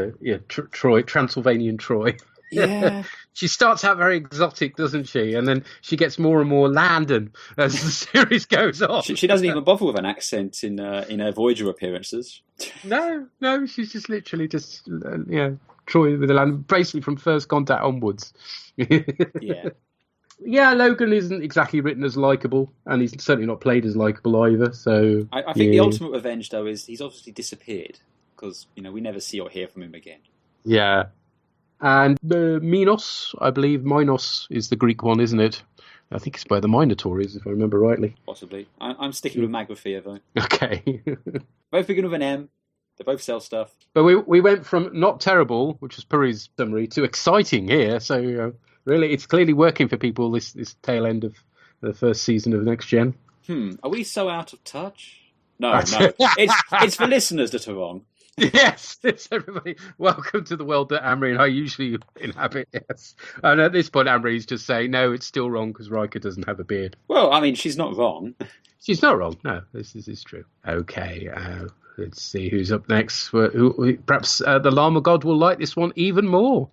Troy, Transylvanian Troy. Yeah. She starts out very exotic, doesn't she? And then she gets more and more Landon as the series goes on. She doesn't even bother with an accent in her Voyager appearances. No, she's just literally Troy with the Landon, basically from First Contact onwards. Yeah. Yeah, Logan isn't exactly written as likeable, and he's certainly not played as likeable either. So I think the ultimate revenge, though, is he's obviously disappeared because we never see or hear from him again. Yeah, and Minos, I believe Minos is the Greek one, isn't it? I think it's where the Minotaur is, if I remember rightly. Possibly. I'm sticking with Magrathea, though. Okay. Both begin with an M. They both sell stuff. But we went from not terrible, which was Puri's summary, to exciting here. So really, it's clearly working for people. This tail end of the first season of Next Gen. Are we so out of touch? No. It's for listeners that are wrong. Yes, it's everybody. Welcome to the world that Amri and I usually inhabit. Yes, and at this point, Amri's just saying, no, it's still wrong because Riker doesn't have a beard. Well, I mean, she's not wrong. She's not wrong. No, this is true. Okay, let's see who's up next. Perhaps the Llama God will like this one even more.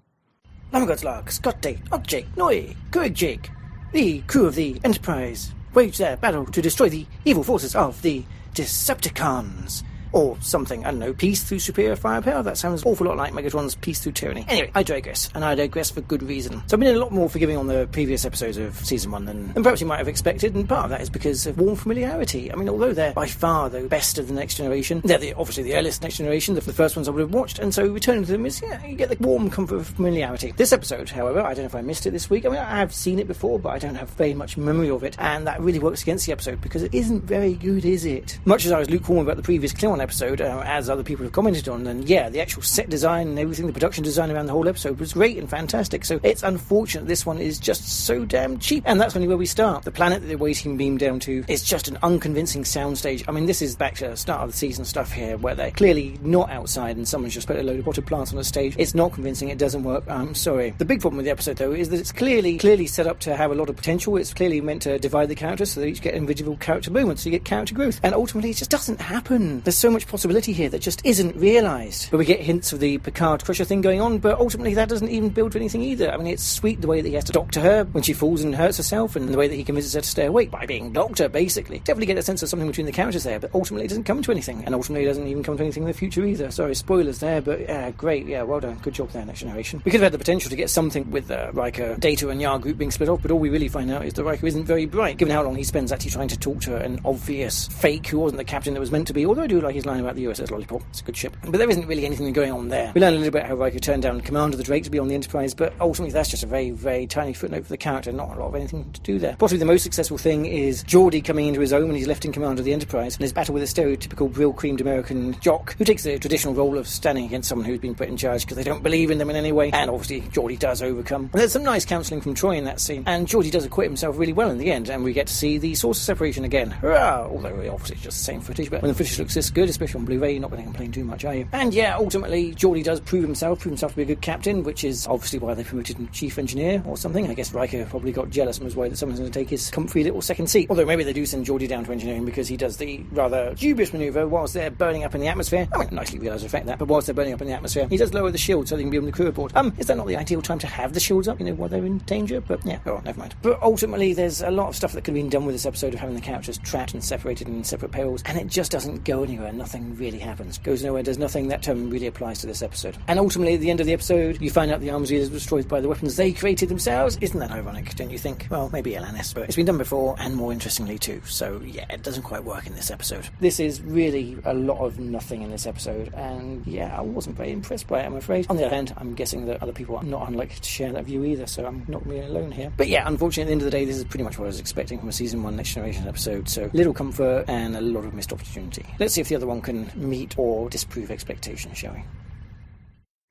Llama God's log, Scotty, Object, Noi, Kuigjig. The crew of the Enterprise wage their battle to destroy the evil forces of the Decepticons. Or something, I don't know, peace through superior firepower? That sounds an awful lot like Megatron's peace through tyranny. Anyway, I digress, and I digress for good reason. So I've been a lot more forgiving on the previous episodes of Season 1 than perhaps you might have expected, and part of that is because of warm familiarity. I mean, although they're by far the best of the Next Generation, they're obviously the earliest Next Generation, the first ones I would have watched, and so returning to them is, you get the warm comfort of familiarity. This episode, however, I don't know if I missed it this week. I mean, I have seen it before, but I don't have very much memory of it, and that really works against the episode, because it isn't very good, is it? Much as I was lukewarm about the previous Klingon episode, as other people have commented on, and yeah, the actual set design and everything, the production design around the whole episode was great and fantastic. So it's unfortunate this one is just so damn cheap, and that's only where we start. The planet that they're waiting beam down to is just an unconvincing soundstage. I mean, this is back to the start of the season stuff here, where they're clearly not outside and someone's just put a load of potted plants on a stage. It's not convincing, it doesn't work, I'm sorry. The big problem with the episode, though, is that it's clearly set up to have a lot of potential. It's clearly meant to divide the characters so they each get individual character moments, so you get character growth, and ultimately it just doesn't happen. There's so so much possibility here that just isn't realised. But we get hints of the Picard Crusher thing going on, but ultimately that doesn't even build to anything either. I mean, it's sweet the way that he has to doctor her when she falls and hurts herself, and the way that he convinces her to stay awake by being doctor, basically. Definitely get a sense of something between the characters there, but ultimately it doesn't come to anything, and ultimately it doesn't even come to anything in the future either. Sorry, spoilers there, but yeah, great, yeah, well done, good job there, Next Generation. We could have had the potential to get something with Riker, Data and Yar group being split off, but all we really find out is that Riker isn't very bright, given how long he spends actually trying to talk to an obvious fake who wasn't the captain that was meant to be, although I do like his line about the USS Lollipop. It's a good ship. But there isn't really anything going on there. We learn a little bit how Riker turned down command of the Drake to be on the Enterprise, but ultimately that's just a very, very tiny footnote for the character, not a lot of anything to do there. Possibly the most successful thing is Geordi coming into his own when he's left in command of the Enterprise, and his battle with a stereotypical brill-creamed American jock, who takes the traditional role of standing against someone who's been put in charge because they don't believe in them in any way, and obviously Geordi does overcome. And there's some nice counselling from Troy in that scene, and Geordi does acquit himself really well in the end, and we get to see the source of separation again. Hurrah! Although obviously it's just the same footage, but when the footage looks this good, especially on Blu-ray, you're not going to complain too much, are you? And yeah, ultimately Geordi does prove himself to be a good captain, which is obviously why they promoted him chief engineer or something. I guess Riker probably got jealous and was worried that someone's going to take his comfy little second seat. Although maybe they do send Geordi down to engineering because he does the rather dubious manoeuvre whilst they're burning up in the atmosphere. I mean, nicely realised effect that, but whilst they're burning up in the atmosphere, he does lower the shield so they can be on the crew report. Is that not the ideal time to have the shields up, while they're in danger? But yeah, oh, never mind. But ultimately, there's a lot of stuff that could have been done with this episode of having the characters trapped and separated in separate payrolls, and it just doesn't go anywhere. Nothing really happens. Goes nowhere, does nothing. That term really applies to this episode. And ultimately, at the end of the episode, you find out the arms readers were destroyed by the weapons they created themselves. Isn't that ironic, don't you think? Well, maybe Alanis, but it's been done before, and more interestingly too. So yeah, it doesn't quite work in this episode. This is really a lot of nothing in this episode, and yeah, I wasn't very impressed by it, I'm afraid. On the other hand, I'm guessing that other people are not unlikely to share that view either, so I'm not really alone here. But yeah, unfortunately, at the end of the day, this is pretty much what I was expecting from a Season 1 Next Generation episode, so little comfort and a lot of missed opportunity. Let's see if the other one can meet or disprove expectations, shall we?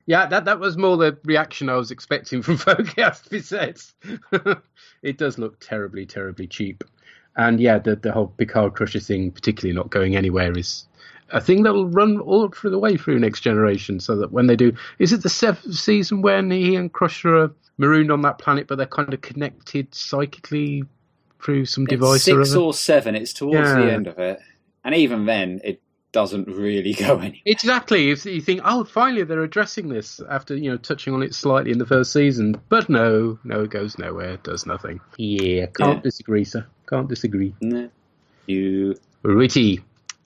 Yeah, that was more the reaction I was expecting from Borgcast Bisets. It does look terribly, terribly cheap. And yeah, the whole Picard Crusher thing, particularly not going anywhere, is a thing that will run all through the way through Next Generation, so that when they do... Is it the 7th season when he and Crusher are marooned on that planet, but they're kind of connected psychically through some device? It's 6 or 7. It's towards the end of it. And even then, it doesn't really go anywhere. Exactly. You think, oh, finally they're addressing this after, touching on it slightly in the first season. But no, it goes nowhere. It does nothing. Yeah, can't disagree, sir. Can't disagree. No. You... Righty.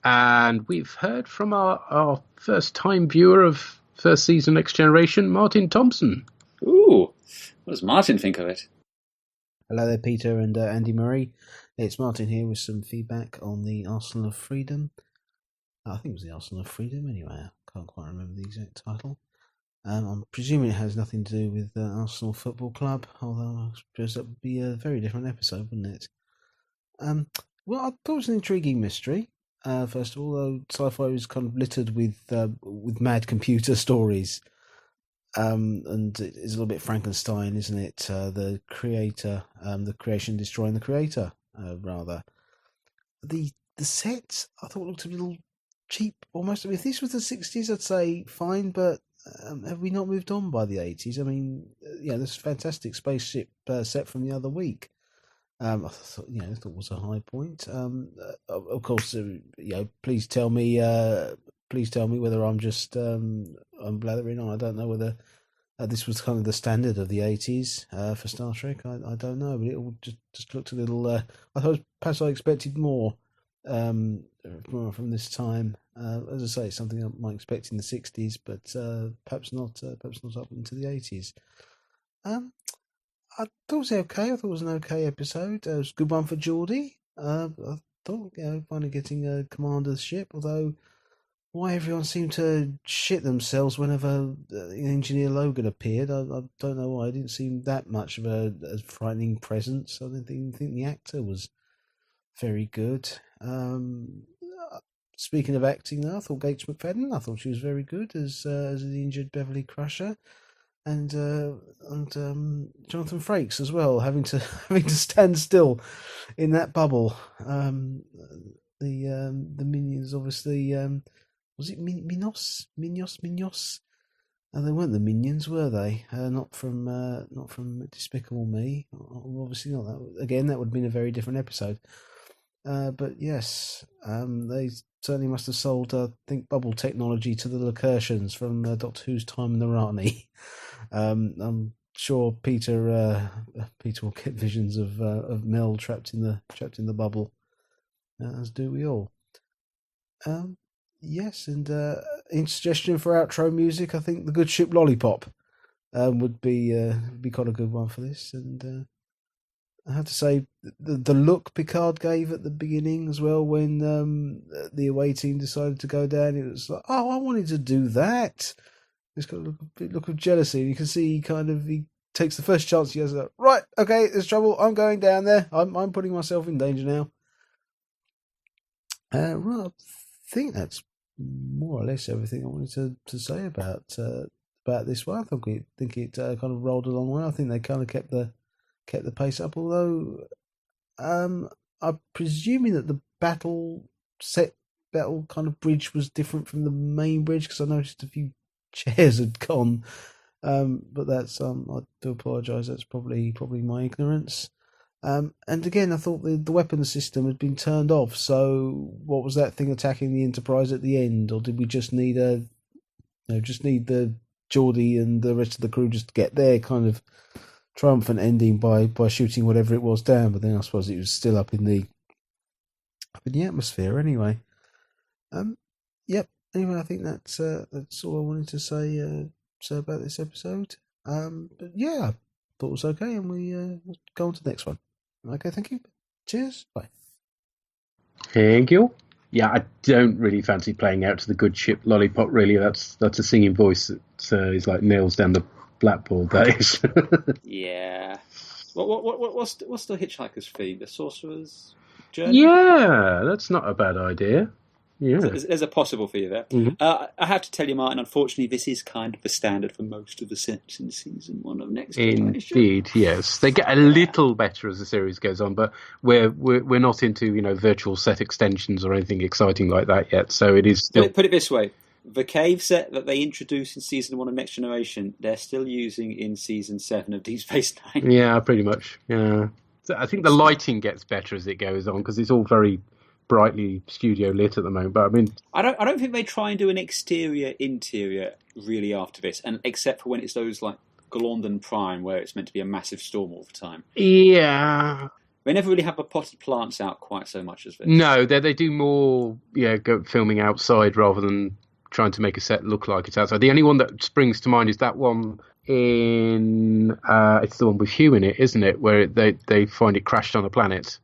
And we've heard from our first-time viewer of first season Next Generation, Martin Thompson. Ooh, what does Martin think of it? Hello there, Peter and Andy Murray. It's Martin here with some feedback on the Arsenal of Freedom. I think it was the Arsenal of Freedom anyway. I can't quite remember the exact title. I'm presuming it has nothing to do with Arsenal Football Club, although I suppose that would be a very different episode, wouldn't it? Well, I thought it was an intriguing mystery. First of all, though, sci-fi was kind of littered with mad computer stories. And it's a little bit Frankenstein, isn't it? The creator, the creation destroying the creator, rather. The sets, I thought, looked a little cheap, almost. I mean, if this was the 60s, I'd say fine, but have we not moved on by the 80s? I mean, this fantastic spaceship set from the other week. I thought, it was a high point. Of course, please tell me whether I'm just I'm blathering on. I don't know whether this was kind of the standard of the 80s for Star Trek. I don't know, but it all just looked a little. I thought perhaps I expected more from this time. As I say, it's something I might expect in the 60s, but perhaps not. Perhaps not up into the 80s. I thought it was okay. I thought it was an okay episode. It was a good one for Geordi. I thought, finally getting a command of the ship, although why everyone seemed to shit themselves whenever Engineer Logan appeared. I don't know why. It didn't seem that much of a frightening presence. I didn't think the actor was very good. Speaking of acting, though, I thought Gates McFadden, I thought she was very good as the injured Beverly Crusher. And Jonathan Frakes as well, having to stand still in that bubble. The minions, obviously, was it Minos? They weren't the minions, were they? Not from Despicable Me. Obviously not. That would have been a very different episode. But yes, they certainly must have sold, I think, bubble technology to the Lacurtians from Doctor Who's Time in the Rani. I'm sure Peter will get visions of Mel trapped in the bubble, as do we all. Yes, and in suggestion for outro music, I think the Good Ship Lollipop would be quite a good one for this. And I have to say, the look Picard gave at the beginning as well, when the away team decided to go down, it was like, oh, I wanted to do that. It's got a look of jealousy. You can see he takes the first chance he has. Like, right, okay, there's trouble. I'm going down there. I'm putting myself in danger now. Right, I think that's more or less everything I wanted to say about this one. I think it kind of rolled along well. I think they kind of kept the pace up. Although I'm presuming that the battle kind of bridge was different from the main bridge, because I noticed a few chairs had gone. But that's I do apologise. That's probably my ignorance. And again, I thought the weapons system had been turned off. So what was that thing attacking the Enterprise at the end, or did we just need the Geordie and the rest of the crew just to get their kind of triumphant ending by shooting whatever it was down? But then I suppose it was still up in the atmosphere anyway. Yep. Anyway, I think that's all I wanted to say about this episode. But yeah, I thought it was okay, and we'll go on to the next one. Okay, thank you. Cheers. Bye. Thank you. Yeah, I don't really fancy playing out to the Good Ship Lollipop, really. That's a singing voice that is like nails down the blackboard, that is. Yeah. What's the Hitchhiker's theme? The Sorcerer's Journey? Yeah, that's not a bad idea. Yeah. There's a possible for you there. Mm-hmm. I have to tell you, Martin, unfortunately, this is kind of the standard for most of the sets in season 1 of Next Generation. Indeed, yes. They get a little better as the series goes on, but we're not into virtual set extensions or anything exciting like that yet. So it is still. Put it this way: the cave set that they introduced in season 1 of Next Generation, they're still using in season 7 of Deep Space Nine. Yeah, pretty much. Yeah, so I think the lighting gets better as it goes on, because it's all very brightly studio lit at the moment. But I mean, I don't think they try and do an interior really after this, and except for when it's those like Glondon Prime, where it's meant to be a massive storm all the time. Yeah, they never really have the potted plants out quite so much as this. No, they do more filming outside rather than trying to make a set look like it's outside. The only one that springs to mind is that one in it's the one with Hugh in it, isn't it, where they find it crashed on a planet.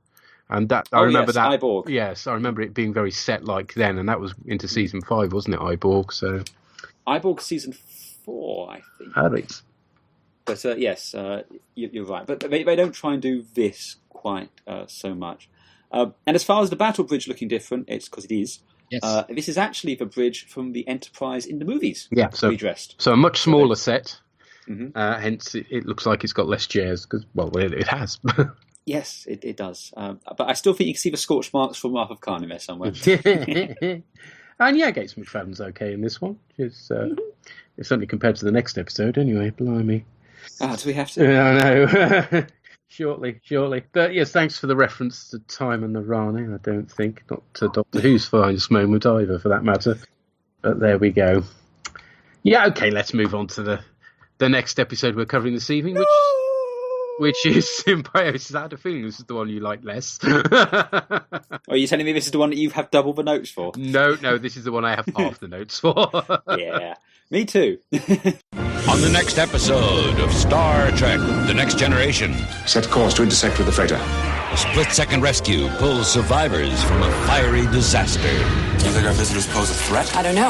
And that I remember that. Iborg. Yes, I remember it being very set like then, and that was into season 5, wasn't it? Iborg. So Iborg season 4, I think. Right. But yes, you're right. But they don't try and do this quite so much. And as far as the battle bridge looking different, it's because it is. Yes. This is actually the bridge from the Enterprise in the movies. Yeah. So redressed. So a much smaller set. Mm-hmm. Hence, it looks like it's got less chairs because it has. Yes, it does. But I still think you can see the scorch marks from Wrath of Khan in there somewhere. And yeah, Gates McFadden's okay in this one. It's certainly compared to the next episode, anyway. Blimey. Do we have to? Yeah, I know. Shortly. But yes, thanks for the reference to Time and the Rani. I don't think not to Doctor Who's finest moment either, for that matter. But there we go. Yeah, okay. Let's move on to the next episode we're covering this evening, which is Symbiosis. I had a feeling this is the one you like less. Are you telling me this is the one that you have double the notes for? No, this is the one I have half the notes for. Yeah, me too. On the next episode of Star Trek The Next Generation. Set course to intersect with the freighter. A split-second rescue pulls survivors from a fiery disaster. Do you think our visitors pose a threat? I don't know.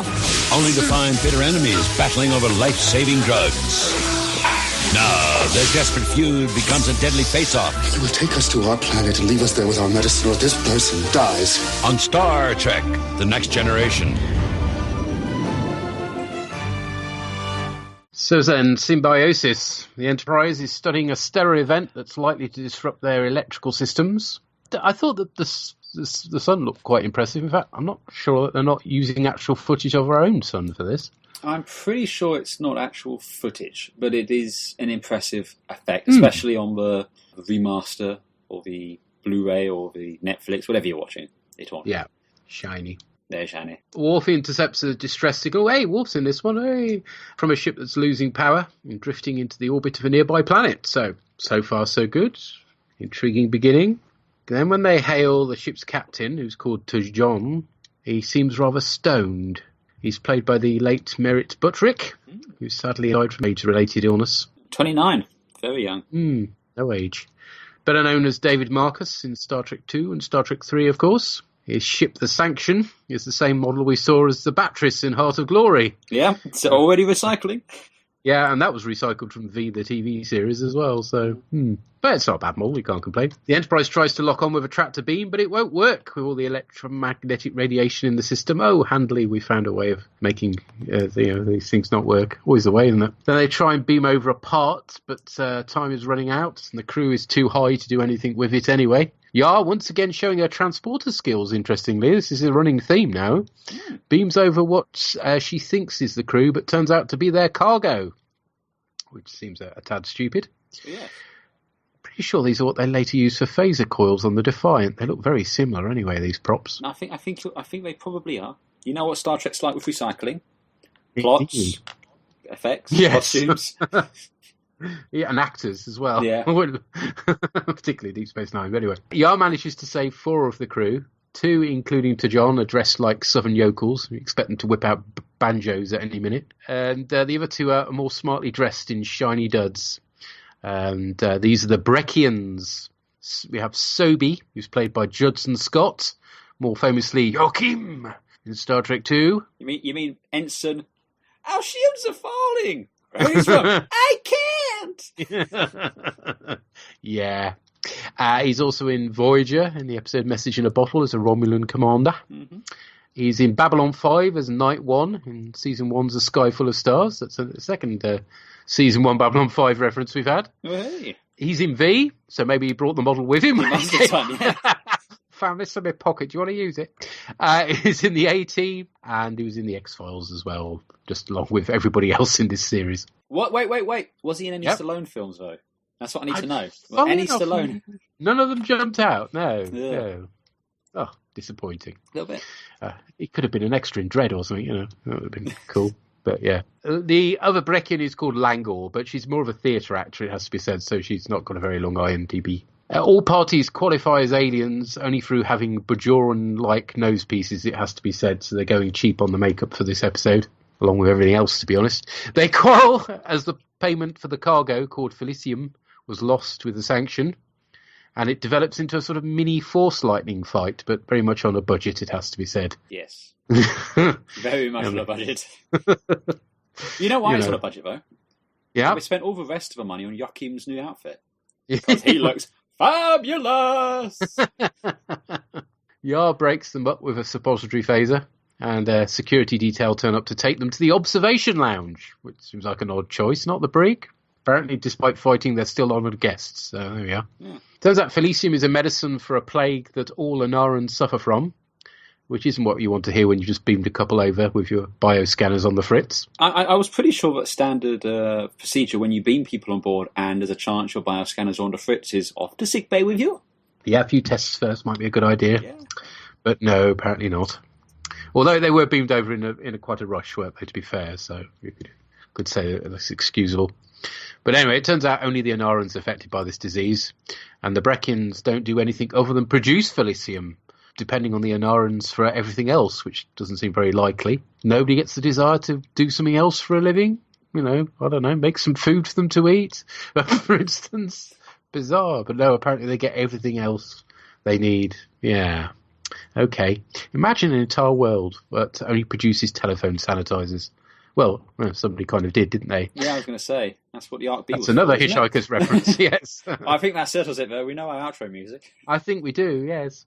Only to find bitter enemies battling over life-saving drugs. Now, their desperate feud becomes a deadly face-off. They will take us to our planet and leave us there with our medicine, or this person dies. On Star Trek The Next Generation. So then, Symbiosis. The Enterprise is studying a stellar event that's likely to disrupt their electrical systems. I thought that the sun looked quite impressive. In fact, I'm not sure that they're not using actual footage of our own sun for this. I'm pretty sure it's not actual footage, but it is an impressive effect, especially on the remaster or the Blu-ray or the Netflix, whatever you're watching it on. Yeah, shiny. There's Annie. Worf intercepts a distress signal. Hey, Worf's in this one. Hey, from a ship that's losing power and drifting into the orbit of a nearby planet. So far, so good. Intriguing beginning. Then when they hail the ship's captain, who's called T'Jon, he seems rather stoned. He's played by the late Merritt Buttrick, who sadly died from age-related illness. 29. Very young. No age. Better known as David Marcus in Star Trek II and Star Trek III, of course. His ship, the Sanction, is the same model we saw as the Batris in Heart of Glory. Yeah, it's already recycling. Yeah, and that was recycled from the TV series as well, so... But it's not a bad model, you can't complain. The Enterprise tries to lock on with a tractor beam, but it won't work with all the electromagnetic radiation in the system. Oh, handily, we found a way of making these things not work. Always the way, isn't it? Then they try and beam over a part, but time is running out, and the crew is too high to do anything with it anyway. Yar, once again showing her transporter skills, interestingly. This is a running theme now. Beams over what she thinks is the crew, but turns out to be their cargo, which seems a tad stupid. Yeah. Pretty sure these are what they later used for phaser coils on the Defiant. They look very similar anyway, these props. No, I think they probably are. You know what Star Trek's like with recycling? Plots, effects, costumes. Yeah, and actors as well. Yeah. Particularly Deep Space Nine. But anyway, Yar manages to save 4 of the crew. 2, including T'Jon, are dressed like Southern yokels. We expect them to whip out banjos at any minute. And the other 2 are more smartly dressed in shiny duds. And these are the Breckians. We have Sobe, who's played by Judson Scott, more famously Joachim in Star Trek II. You mean Ensign? Our shields are falling. Who's from? I can't. Yeah. He's also in Voyager in the episode Message in a Bottle as a Romulan commander. Mm-hmm. He's in Babylon 5 as Night One in Season 1's A Sky Full of Stars. That's the second Season 1 Babylon 5 reference we've had. Hey. He's in V, so maybe he brought the model with him. He must have done, yeah. Found this in my pocket. Do you want to use it? He's in the A-Team, and he was in the X-Files as well, just along with everybody else in this series. What? Wait. Was he in any Stallone films, though? That's what I need to know. Any Stallone? None of them jumped out. No. Oh, disappointing. A little bit. He could have been an extra in Dread or something, That would have been cool. But yeah. The other Breckin is called Langor, but she's more of a theatre actor, it has to be said, so she's not got a very long IMDb. All parties qualify as aliens only through having Bajoran-like nose pieces, it has to be said, so they're going cheap on the makeup for this episode, along with everything else, to be honest. They quarrel as the payment for the cargo, called Felicium, was lost with the Sanction, and it develops into a sort of mini Force Lightning fight, but very much on a budget, it has to be said. Yes. Very much on a budget. You know why it's on a budget, though? Yeah. We spent all the rest of the money on Joachim's new outfit. Because he looks fabulous! Yar breaks them up with a suppository phaser, and a security detail turn up to take them to the observation lounge, which seems like an odd choice, not the brig. Apparently, despite fighting, they're still honoured guests, so there we are. Yeah. Turns out Felicium is a medicine for a plague that all Anarans suffer from, which isn't what you want to hear when you just beamed a couple over with your bioscanners on the fritz. I was pretty sure that standard procedure when you beam people on board and there's a chance your bioscanners are on the fritz is off to sick bay with you. Yeah, a few tests first might be a good idea. Yeah. But no, apparently not. Although they were beamed over in a quite a rush, weren't they, to be fair, so you could say that's excusable. But anyway, it turns out only the Anarans are affected by this disease, and the Breckians don't do anything other than produce Felicium, depending on the Anarans for everything else, which doesn't seem very likely. Nobody gets the desire to do something else for a living? I don't know, make some food for them to eat, for instance. Bizarre, but no, apparently they get everything else they need. Yeah. Okay. Imagine an entire world that only produces telephone sanitizers. Well, somebody kind of did, didn't they? Yeah, I was going to say. That's what the Arc B was. That's another Hitchhiker's reference, yes. I think that settles it, though. We know our outro music. I think we do, yes.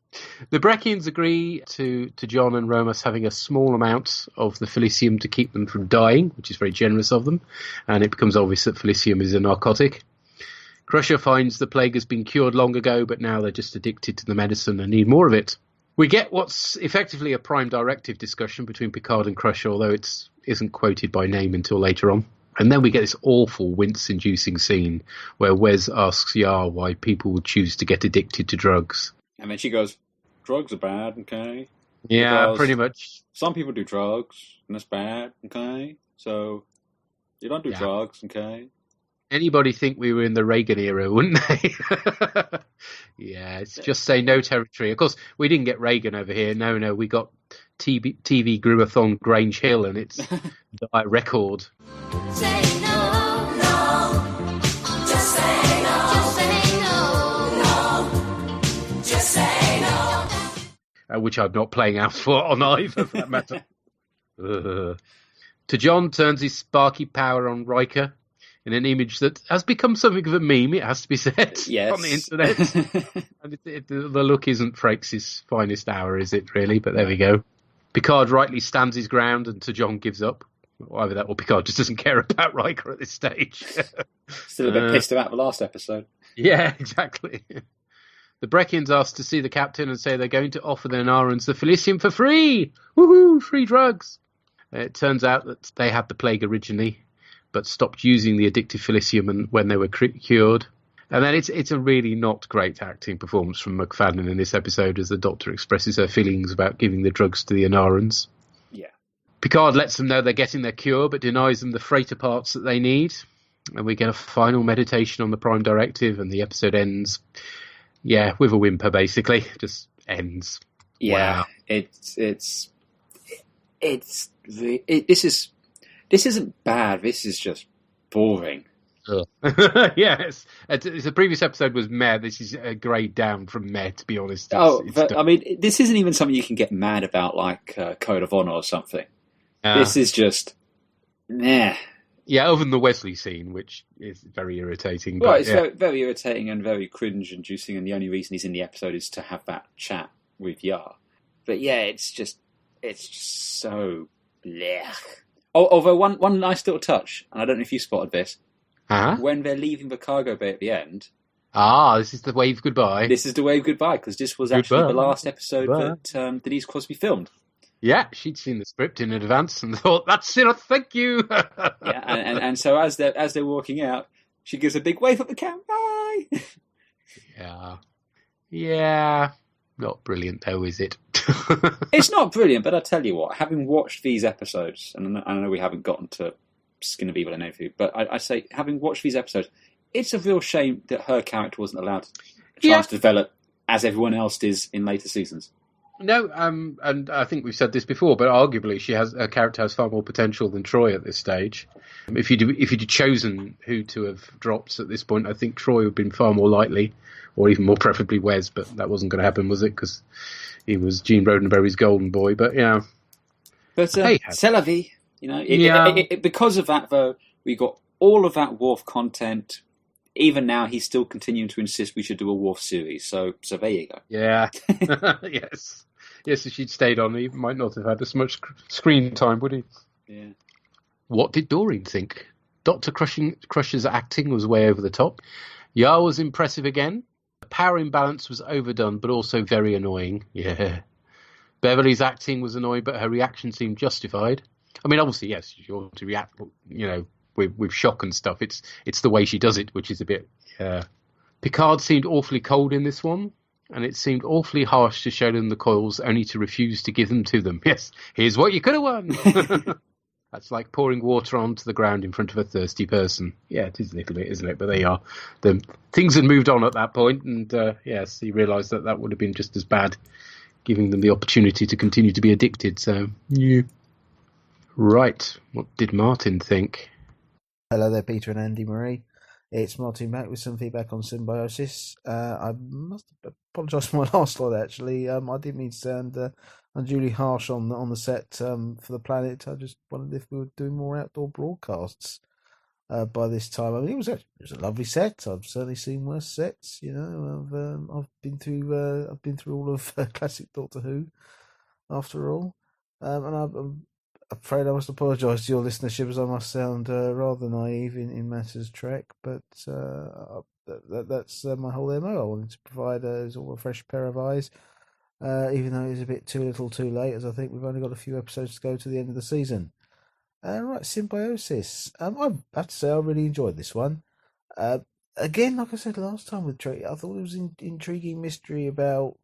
The Breckians agree to John and Romus having a small amount of the Felicium to keep them from dying, which is very generous of them, and it becomes obvious that Felicium is a narcotic. Crusher finds the plague has been cured long ago, but now they're just addicted to the medicine and need more of it. We get what's effectively a Prime Directive discussion between Picard and Crusher, although it isn't quoted by name until later on. And then we get this awful wince-inducing scene where Wes asks Yar why people would choose to get addicted to drugs. And then she goes, drugs are bad, okay? Yeah, Because pretty much. some people do drugs, and that's bad, okay? So, you don't do Yeah. drugs, okay? Anybody think we were in the Reagan era, wouldn't they? Yeah, it's just say no territory. Of course, we didn't get Reagan over here. No, we got TV Grumathon Grange Hill, and it's the record. Say no, no. Just say no. Just say no, no. Just say no. Which I'm not playing out for on either, for that matter. To John turns his sparky power on Riker in an image that has become something of a meme, it has to be said, Yes. on the internet. And the look isn't Frakes' finest hour, is it, really? But there we go. Picard rightly stands his ground and to John gives up. Either that or Picard just doesn't care about Riker at this stage. Still a bit pissed about the last episode. Yeah, exactly. The Breckians ask to see the captain and say they're going to offer the Narans the Felicium for free. Woohoo, free drugs. It turns out that they had the plague originally, but stopped using the addictive Felicium when they were cured. And then it's a really not great acting performance from McFadden in this episode as the Doctor expresses her feelings about giving the drugs to the Anarans. Yeah. Picard lets them know they're getting their cure, but denies them the freighter parts that they need. And we get a final meditation on the Prime Directive, and the episode ends, with a whimper, basically. Just ends. Yeah, Wow. This isn't bad. This is just boring. Yes, the previous episode was meh. This is a grade down from meh, to be honest. I mean, this isn't even something you can get mad about, like Code of Honor or something. This is just meh. Yeah, other than the Wesley scene, which is very irritating. Well, but, it's very, very irritating and very cringe-inducing, and the only reason he's in the episode is to have that chat with Yar. But yeah, it's just so blech. Although one nice little touch, and I don't know if you spotted this, when they're leaving the cargo bay at the end. This is the wave goodbye. This is the wave goodbye, because this was actually the last episode that Denise Crosby filmed. Yeah, she'd seen the script in advance and thought, "That's it, thank you." and so as they're walking out, she gives a big wave up the cam. Bye. Yeah, not brilliant though, is it? It's not brilliant, but I tell you what, having watched these episodes, and I know we haven't gotten to Skin of Evil and everything, but I say, having watched these episodes, it's a real shame that her character wasn't allowed a chance to develop as everyone else is in later seasons. No, and I think we've said this before, but arguably her character has far more potential than Troy at this stage. If you'd chosen who to have dropped at this point, I think Troy would have been far more likely, or even more preferably Wes, but that wasn't going to happen, was it? Because he was Gene Roddenberry's golden boy, but yeah. But c'est la vie, because of that, though, we got all of that Worf content. Even now, he's still continuing to insist we should do a Worf series. So there you go. Yeah. Yes. Yes, if she'd stayed on, he might not have had as much screen time, would he? Yeah. What did Doreen think? Dr. Crusher's acting was way over the top. Yar was impressive again. The power imbalance was overdone, but also very annoying. Yeah. Beverly's acting was annoying, but her reaction seemed justified. I mean, obviously, yes, you want to react, with shock and stuff. It's the way she does it, which is a bit. Picard seemed awfully cold in this one, and it seemed awfully harsh to show them the coils, only to refuse to give them to them. Yes, here's what you could have won. That's like pouring water onto the ground in front of a thirsty person. Yeah, it is a little bit, isn't it? But there you are. Things had moved on at that point, and yes, he realised that would have been just as bad, giving them the opportunity to continue to be addicted. So, yeah. Right, what did Martin think? Hello there, Peter and Andy Marie. It's Martin back with some feedback on Symbiosis. I must apologise for my last slide, actually. I didn't mean to sound unduly harsh on the set for the planet. I just wondered if we were doing more outdoor broadcasts by this time. I mean, it was a lovely set. I've certainly seen worse sets. I've been through all of classic Doctor Who, after all, and I'm afraid I must apologise to your listenership, as I must sound rather naive in matters Trek, but that's my whole MO. I wanted to provide a fresh pair of eyes, even though it's a bit too little too late, as I think we've only got a few episodes to go to the end of the season. Right, Symbiosis. I have to say I really enjoyed this one. Again, like I said last time with Trek, I thought it was an intriguing mystery about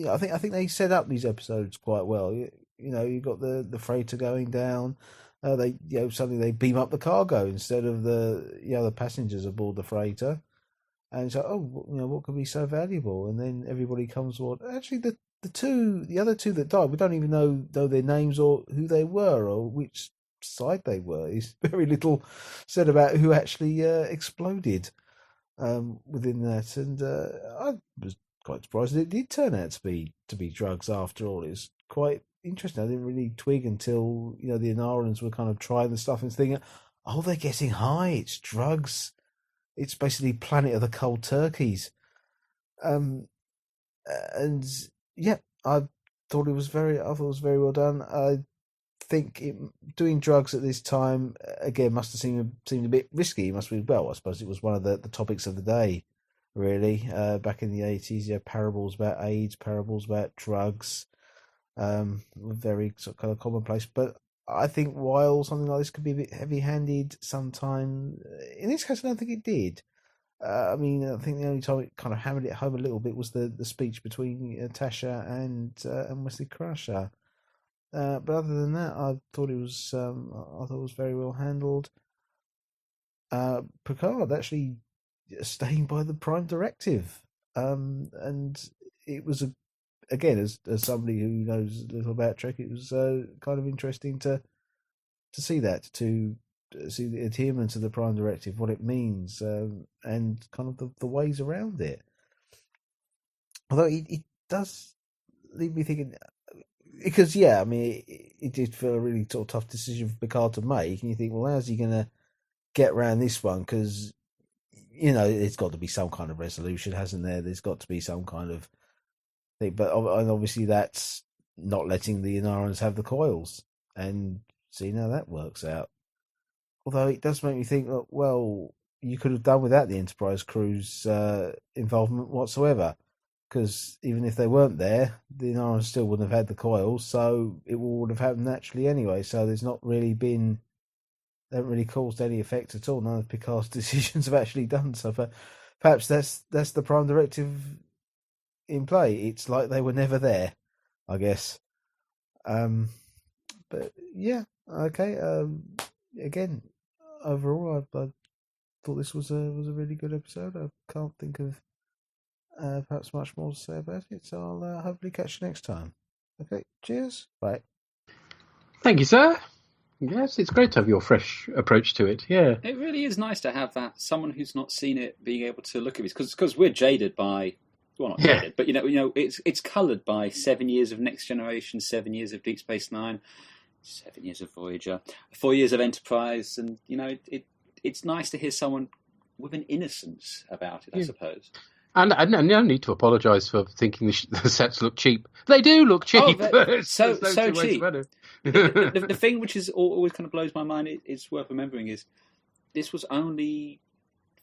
I think they set up these episodes quite well. You got the freighter going down. They suddenly they beam up the cargo instead of the passengers aboard the freighter, and so what could be so valuable? And then everybody comes aboard. Actually, the other two that died, we don't even know their names or who they were or which side they were. Is very little said about who actually exploded within that, and I was quite surprised that it did turn out to be drugs after all. It's quite interesting. I didn't really twig until the Inarans were kind of trying the stuff and thinking, oh, they're getting high. It's drugs. It's basically Planet of the Cold Turkeys. And yeah, I thought it was very well done. I think doing drugs at this time again must have seemed a bit risky. It must be, well, I suppose it was one of the topics of the day, really. Back in the 80s, parables about AIDS, parables about drugs, were very sort of kind of commonplace. But I think while something like this could be a bit heavy-handed sometime, in this case, I don't think it did. I think the only time it kind of hammered it home a little bit was the speech between Tasha and Wesley Crusher. But other than that, I thought it was very well handled. Picard actually staying by the Prime Directive, and it was again as somebody who knows a little about Trek, it was kind of interesting to see that, to see the adherence to the Prime Directive, what it means, and kind of the ways around it. Although it does leave me thinking, because it did feel a really sort of tough decision for Picard to make, and you think, well, how's he going to get around this one? Because it's got to be some kind of resolution, hasn't there? There's got to be some kind of thing, but obviously that's not letting the Inarans have the coils, and seeing how that works out. Although it does make me think, well, you could have done without the Enterprise crew's involvement whatsoever, because even if they weren't there, the Inarans still wouldn't have had the coils, so it would have happened naturally anyway. So there's not really been, they haven't really caused any effect at all. None of Picard's decisions have actually done so. But perhaps that's the Prime Directive in play. It's like they were never there, I guess. But yeah, okay. Again, overall, I thought this was a really good episode. I can't think of perhaps much more to say about it, so I'll hopefully catch you next time. Okay, cheers. Bye. Thank you, sir. Yes, it's great to have your fresh approach to it. Yeah, it really is nice to have that someone who's not seen it being able to look at it, because we're jaded by. Well, not jaded, but it's coloured by 7 years of Next Generation, 7 years of Deep Space Nine, 7 years of Voyager, 4 years of Enterprise, and it's nice to hear someone with an innocence about it, I suppose. And no need to apologise for thinking the sets look cheap. They do look cheap. Oh, so cheap. The thing which is always kind of blows my mind, it's worth remembering, is this was only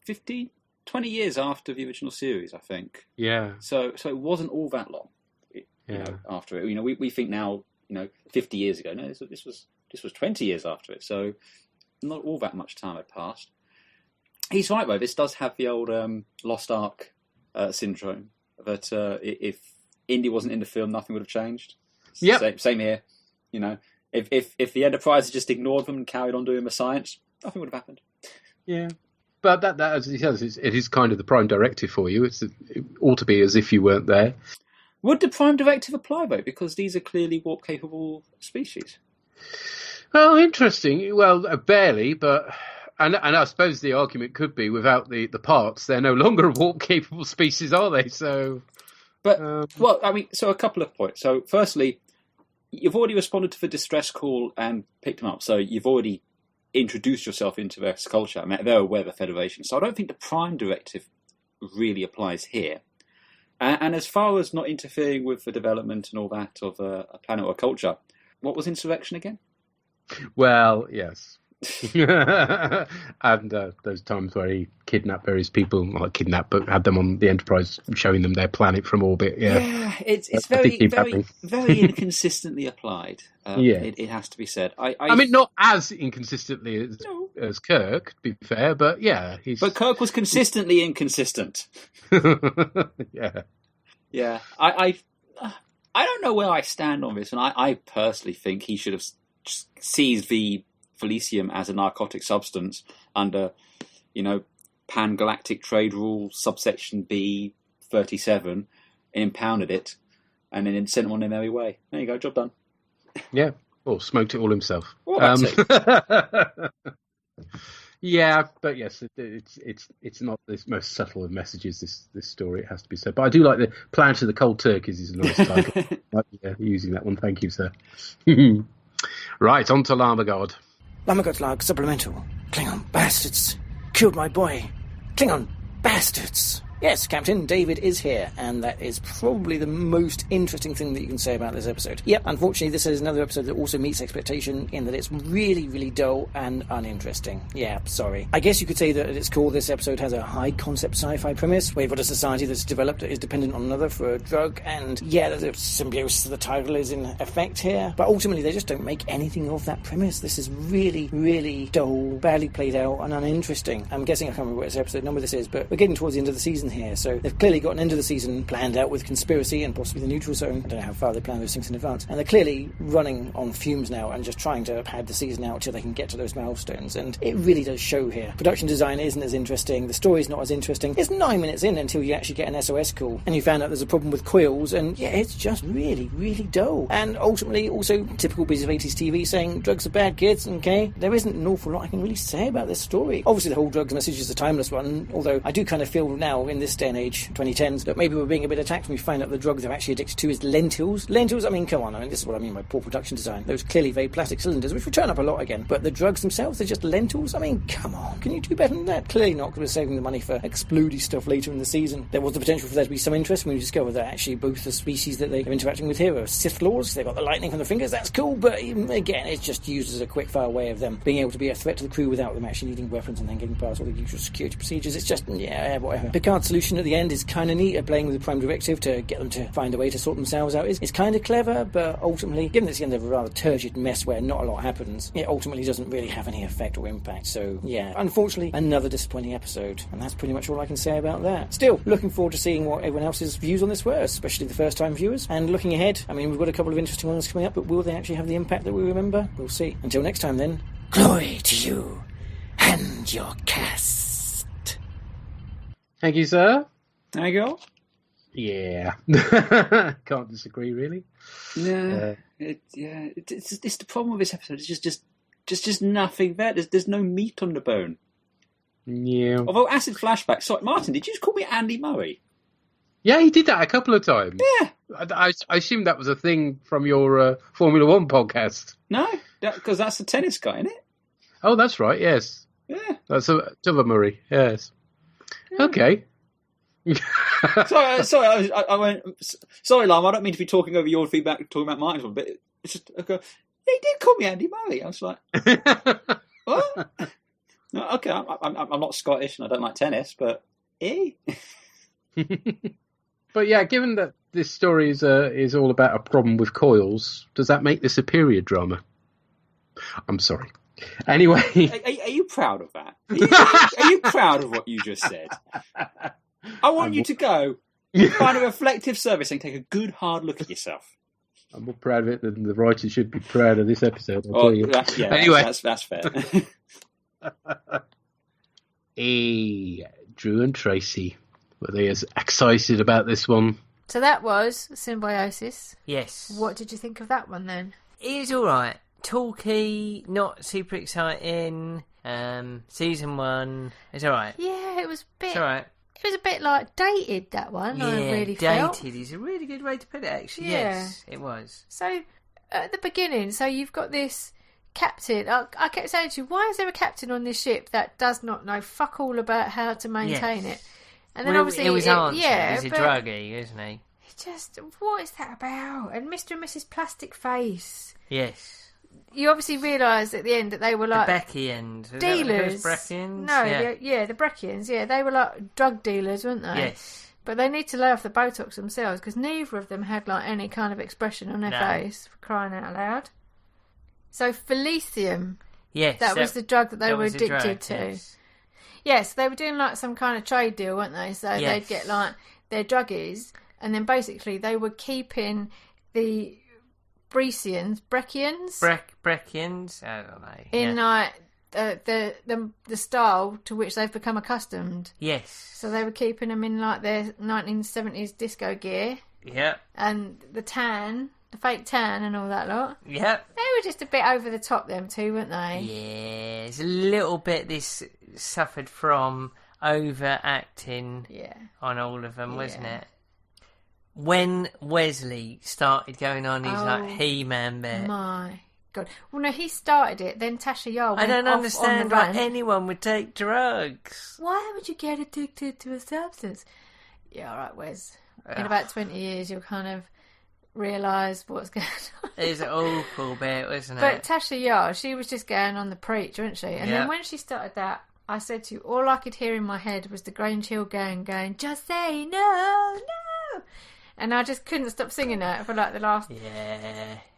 20 years after the original series, I think. Yeah. So it wasn't all that long. After it, we think now, 50 years ago. No, this was 20 years after it. So not all that much time had passed. He's right though. This does have the old Lost Ark syndrome, that if Indy wasn't in the film, nothing would have changed. Yeah. Same here. If the Enterprise had just ignored them and carried on doing the science, nothing would have happened. Yeah. But that as he says, it is kind of the Prime Directive for you. It ought to be as if you weren't there. Would the Prime Directive apply, though? Because these are clearly warp-capable species. Well, interesting. Well, barely, but... And I suppose the argument could be, without the parts, they're no longer a warp-capable species, are they? So... But, so a couple of points. So, firstly, you've already responded to the distress call and picked them up. So you've already introduced yourself into their culture. I mean, they're aware of the Federation. So I don't think the Prime Directive really applies here. And as far as not interfering with the development and all that of a planet or a culture, what was insurrection again? Well, yes. And those times where he kidnapped various people, not kidnapped, but had them on the Enterprise, showing them their planet from orbit. Yeah, it's very inconsistently applied. It has to be said. I mean, not as inconsistently as Kirk, to be fair, but yeah, But Kirk was consistently inconsistent. Yeah. Yeah, I I don't know where I stand on this, and I personally think he should have seized the Felicium as a narcotic substance under, Pan-Galactic Trade Rule, subsection B 37, and impounded it, and then sent them on their merry way. There you go, job done. Yeah, or smoked it all himself. Well, that's it. Yeah, but yes, it's not the most subtle of messages. This story, it has to be said. But I do like the Planet of the Cold Turkeys is a nice title. Yeah, using that one. Thank you, sir. Right, on to Lamagod. Lamagod Lag Supplemental. Klingon bastards. Killed my boy. Klingon bastards. Yes, Captain, David is here, and that is probably the most interesting thing that you can say about this episode. Yep, unfortunately, this is another episode that also meets expectation in that it's really, really dull and uninteresting. Yeah, sorry. I guess you could say that at its core, this episode has a high-concept sci-fi premise, where you've got a society that's developed that is dependent on another for a drug, and yeah, the symbiosis of the title is in effect here, but ultimately they just don't make anything of that premise. This is really, really dull, badly played out, and uninteresting. I'm guessing I can't remember what episode number this is, but we're getting towards the end of the season here, so they've clearly got an end of the season planned out with conspiracy and possibly the neutral zone. I don't know how far they plan those things in advance, and they're clearly running on fumes now and just trying to pad the season out till they can get to those milestones, and it really does show here. Production design isn't as interesting, the story's not as interesting. It's 9 minutes in until you actually get an SOS call and you found out there's a problem with coils, and yeah, it's just really, really dull. And ultimately also typical piece of 80s TV saying drugs are bad, kids. Okay, there isn't an awful lot I can really say about this story. Obviously the whole drugs message is a timeless one, although I do kind of feel now in this day and age, 2010s, that maybe we're being a bit attacked when we find out the drug they're actually addicted to is lentils. Lentils, I mean, come on, this is what I mean by poor production design. Those clearly very plastic cylinders, which return up a lot again, but the drugs themselves, they're just lentils? I mean, come on, can you do better than that? Clearly not, because we're saving the money for explodey stuff later in the season. There was the potential for there to be some interest when we discover that actually both the species that they're interacting with here are Sith Lords. They've got the lightning from the fingers, that's cool, but again, it's just used as a quick-fire way of them being able to be a threat to the crew without them actually needing weapons and then getting past all the usual security procedures. It's just, yeah, whatever. Picard's solution at the end is kind of neat, playing with the Prime Directive to get them to find a way to sort themselves out. It's kind of clever, but ultimately, given it's the end of a rather turgid mess where not a lot happens, it ultimately doesn't really have any effect or impact. So, yeah, unfortunately, another disappointing episode, and that's pretty much all I can say about that. Still, looking forward to seeing what everyone else's views on this were, especially the first-time viewers. And looking ahead, I mean, we've got a couple of interesting ones coming up, but will they actually have the impact that we remember? We'll see. Until next time, then, glory to you and your cast. Thank you, sir. There you go. Yeah. Can't disagree, really. No. It's the problem with this episode. It's just nothing there. There's no meat on the bone. Yeah. Although acid flashback. Sorry, Martin, did you just call me Andy Murray? Yeah, he did that a couple of times. Yeah. I assume that was a thing from your Formula One podcast. No, because that's the tennis guy, isn't it? Oh, that's right. Yes. Yeah. That's Tubber Murray. Yes. Yeah. Okay. sorry, I went. Sorry, Lam. I don't mean to be talking over your feedback, talking about Martin's one, but it's just okay. He did call me Andy Murray. I was like, what? No, okay, I'm not Scottish and I don't like tennis, but But yeah, given that this story is all about a problem with coils, does that make this a period drama? I'm sorry. Anyway, are you proud of that? Are you proud of what you just said? I want you to go find a reflective service and take a good hard look at yourself. I'm more proud of it than the writers should be proud of this episode. I'll tell you. Anyway, that's fair. Hey, Drew and Tracy, were they as excited about this one? So that was Symbiosis. Yes. What did you think of that one then? It was alright. Talky, not super exciting. Season 1, it's alright. Yeah, it was a bit. It's alright. It was a bit like dated, that one. Yeah, I really dated felt. is a really good way to put it, actually. Yeah. Yes, it was. So at the beginning, you've got this captain. I kept saying to you, why is there a captain on this ship that does not know fuck all about how to maintain it? And then obviously it was answered. Yeah, he's a druggie, isn't he? Just what is that about? And Mr. and Mrs. Plastic Face. Yes. You obviously realised at the end that they were like the Beckians. Dealers. Breckians? No, the Breckians. Yeah, they were like drug dealers, weren't they? Yes. But they need to lay off the Botox themselves because neither of them had like any kind of expression on their face, for crying out loud. So Felicium. Yes. That was the drug that they were addicted to. Yes. Yes, they were doing like some kind of trade deal, weren't they? So they'd get like their druggies, and then basically they were keeping the Breccians, Breccians, I don't know. In like the style to which they've become accustomed. Yes. So they were keeping them in like their 1970s disco gear. Yep. And the fake tan and all that lot. Yep. They were just a bit over the top, them two, weren't they? Yeah, it's a little bit this suffered from overacting on all of them, wasn't it? When Wesley started going on his like He-Man bit. My God. Well, no, he started it, then Tasha Yar went I don't off understand on the why rant. anyone would take drugs. Why would you get addicted to a substance? Yeah, all right, Wes. In about 20 years, you'll kind of realise what's going on. It's an awful bit, wasn't it? But Tasha Yar, she was just going on the preach, wasn't she? And then when she started that, I said to you, all I could hear in my head was the Grange Hill gang going, just say no, no. And I just couldn't stop singing that for like the last 10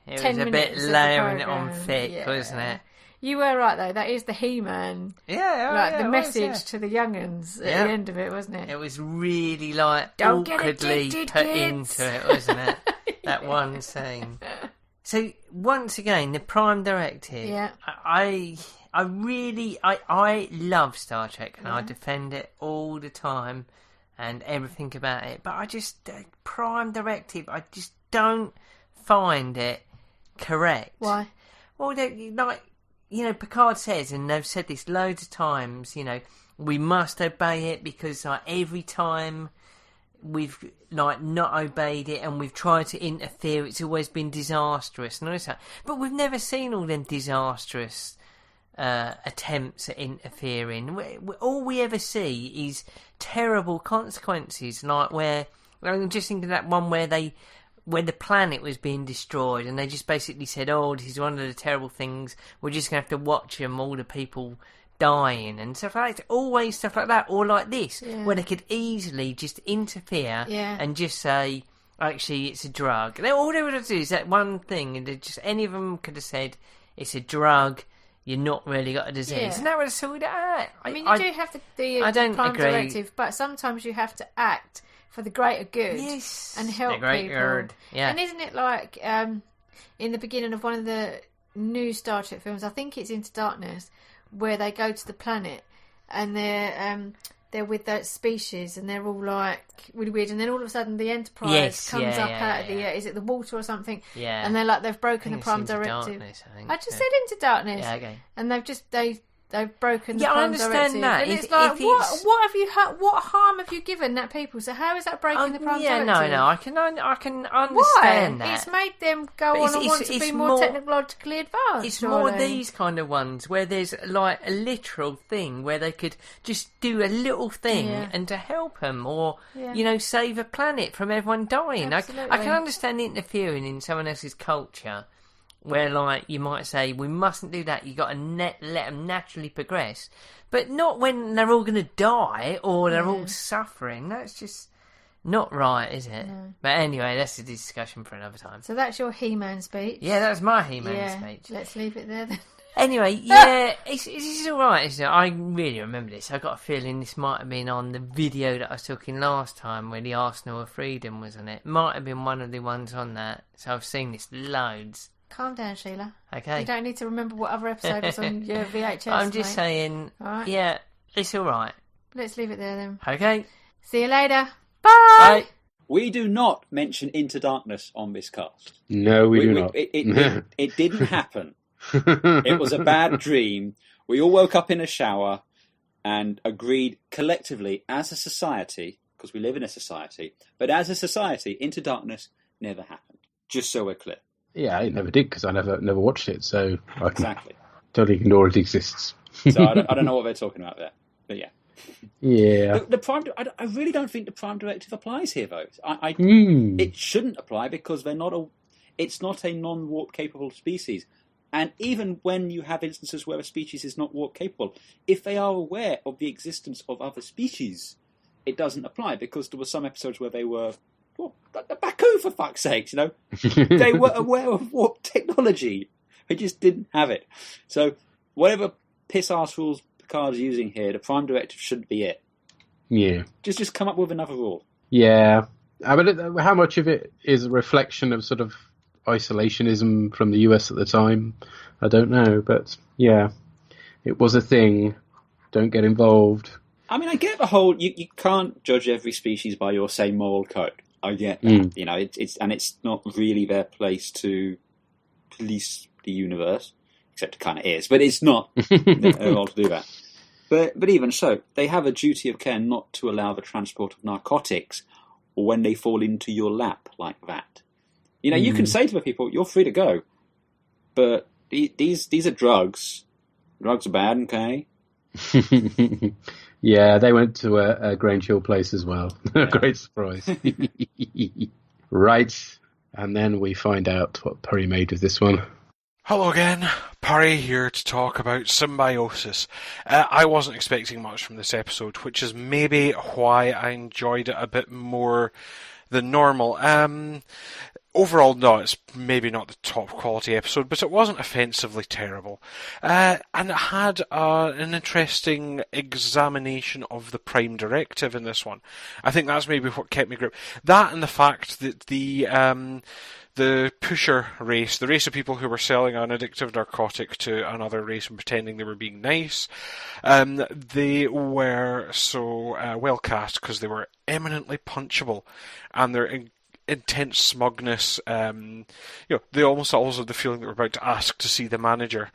it was a bit layering it on thick, wasn't it? You were right though. That is the He-Man. The message to the young'uns at the end of it, wasn't it? It was really like Don't awkwardly get addicted, put kids. into it, wasn't it? That one scene. So once again, the Prime Directive. Yeah. I really love Star Trek and I defend it all the time and everything about it. But I just Prime Directive. I just don't find it correct. Why? Well, Picard says, and they've said this loads of times, we must obey it because every time we've not obeyed it and we've tried to interfere, it's always been disastrous. And all that. But we've never seen all them disastrous attempts at interfering. All we ever see is terrible consequences, like where I'm just thinking of that one where the planet was being destroyed and they just basically said, oh, this is one of the terrible things, we're just going to have to watch them, all the people dying and stuff like that. Always stuff like that, or like this, where they could easily just interfere and just say, actually, it's a drug. All they would have to do is that one thing, and any of them could have said, it's a drug, you're not really got a disease. And that would have sorted it out. I mean, you do have the Prime Directive, but sometimes you have to act for the greater good and help people. Yeah. And isn't it like in the beginning of one of the new Star Trek films, I think it's Into Darkness, where they go to the planet and they're with that species and they're all like really weird, and then all of a sudden the Enterprise comes up out of the is it the water or something? Yeah. And they're like they've broken the Prime Directive. Darkness, I just said Into Darkness. Yeah, okay. And they've broken the I Prime understand Directive. that. And it's like, what harm have you given that people? So how is that breaking the Prime Directive? No, I can understand that. It's made them go on and want to be more technologically advanced. It's more these kind of ones where there's like a literal thing where they could just do a little thing and to help them, or save a planet from everyone dying. I can understand interfering in someone else's culture, where like you might say we mustn't do that. You got to let them naturally progress, but not when they're all going to die or they're all suffering. That's just not right, is it? No. But anyway, that's a discussion for another time. So that's your He-Man speech. Yeah, that's my He-Man speech. Let's leave it there then. Anyway, it's all right, isn't it? I really remember this. I got a feeling this might have been on the video that I was talking last time where the Arsenal of Freedom was on it. Might have been one of the ones on that. So I've seen this loads. Calm down, Sheila. Okay. You don't need to remember what other episode was on your VHS. I'm just saying, yeah, it's all right. Let's leave it there then. Okay. See you later. Bye. We do not mention Into Darkness on this cast. No, we do not. It didn't happen. It was a bad dream. We all woke up in a shower and agreed collectively as a society, because we live in a society, but as a society, Into Darkness never happened. Just so we're clear. Yeah, it never did because I never watched it, so I can totally ignore it exists. So I don't know what they're talking about there, but yeah. Yeah. The Prime. I really don't think the Prime Directive applies here, though. It shouldn't apply because they're not it's not a non-warp capable species. And even when you have instances where a species is not warp capable, if they are aware of the existence of other species, it doesn't apply, because there were some episodes where they were, Baku, for fuck's sake, they were aware of warp technology. They just didn't have it. So whatever piss-ass rules Picard's using here, the Prime Directive shouldn't be it. Yeah. Just come up with another rule. Yeah. But how much of it is a reflection of sort of isolationism from the US at the time. I don't know, but yeah, it was a thing. Don't get involved. I mean, I get the whole you can't judge every species by your same moral code. I get that. You know, it's not really their place to police the universe, except it kind of is, but it's not their role to do that. But even so, they have a duty of care not to allow the transport of narcotics when they fall into your lap like that. You know, you can say to the people, "You're free to go," but these are drugs. Drugs are bad, okay? Yeah, they went to a Grange Hill place as well. Yeah. Great surprise. Right, and then we find out what Perry made of this one. Hello again, Perry here to talk about Symbiosis. I wasn't expecting much from this episode, which is maybe why I enjoyed it a bit more than normal. Overall, no, it's maybe not the top quality episode, but it wasn't offensively terrible. And it had an interesting examination of the Prime Directive in this one. I think that's maybe what kept me gripped. That and the fact that the pusher race, the race of people who were selling an addictive narcotic to another race and pretending they were being nice, they were so well cast because they were eminently punchable, and their intense smugness, they almost always have the feeling that we're about to ask to see the manager.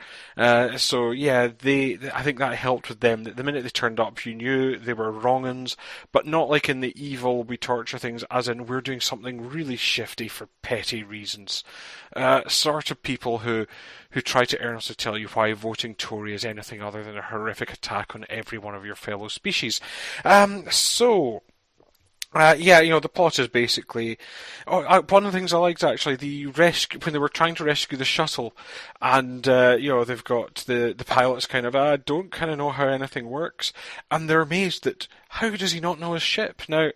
So yeah, I think that helped with them. The minute they turned up, you knew they were wrong-uns, but not like in the evil, we torture things, as in we're doing something really shifty for petty reasons. Sort of people who try to earnestly tell you why voting Tory is anything other than a horrific attack on every one of your fellow species. The plot is basically... one of the things I liked, actually, when they were trying to rescue the shuttle, and, they've got the pilots kind of, don't kind of know how anything works, and they're amazed that, how does he not know his ship? Now,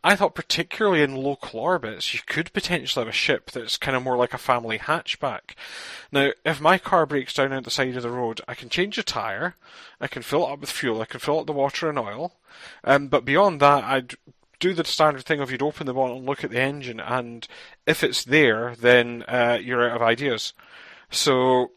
I thought particularly in local orbits, you could potentially have a ship that's kind of more like a family hatchback. Now, if my car breaks down at the side of the road, I can change the tyre, I can fill it up with fuel, I can fill up the water and oil, but beyond that, I'd do the standard thing of you'd open the bonnet and look at the engine, and if it's there, then you're out of ideas. So,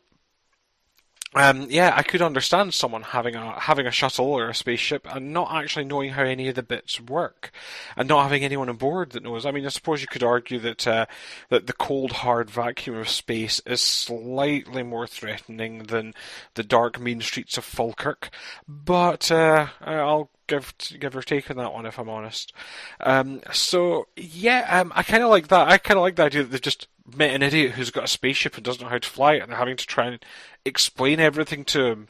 I could understand someone having a shuttle or a spaceship and not actually knowing how any of the bits work, and not having anyone on board that knows. I mean, I suppose you could argue that the cold, hard vacuum of space is slightly more threatening than the dark, mean streets of Falkirk, but I'll give or take on that one, if I'm honest. I kind of like that. I kind of like the idea that they've just met an idiot who's got a spaceship and doesn't know how to fly it, and they're having to try and explain everything to him.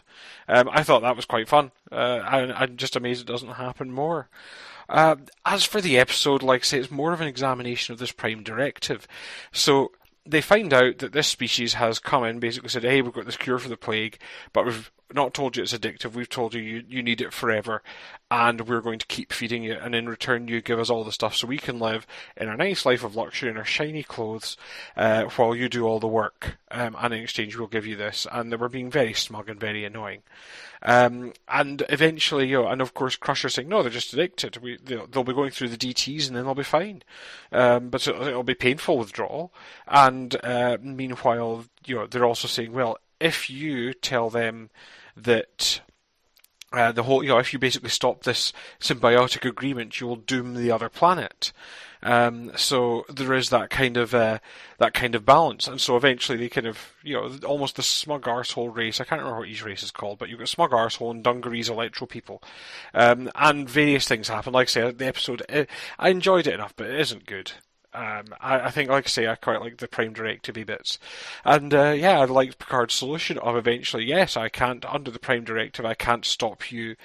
I thought that was quite fun. I'm just amazed it doesn't happen more. As for the episode, like I say, it's more of an examination of this Prime Directive. So they find out that this species has come in, basically said, hey, we've got this cure for the plague, but we've not told you it's addictive, we've told you need it forever, and we're going to keep feeding you, and in return you give us all the stuff so we can live in a nice life of luxury in our shiny clothes while you do all the work, and in exchange we'll give you this. And they were being very smug and very annoying. And eventually, and of course Crusher's saying, no, they're just addicted. They'll be going through the DTs and then they'll be fine. But it'll be painful withdrawal. And meanwhile, they're also saying, well, if you tell them that if you basically stop this symbiotic agreement, you will doom the other planet. So there is that kind of balance, and so eventually they kind of, almost the smug arsehole race. I can't remember what each race is called, but you've got smug arsehole and dungarees electro people, and various things happen. Like I say, the episode, I enjoyed it enough, but it isn't good. I think, like I say, I quite like the Prime Directive bits. And, I liked Picard's solution of eventually, yes, I can't, under the Prime Directive, I can't stop you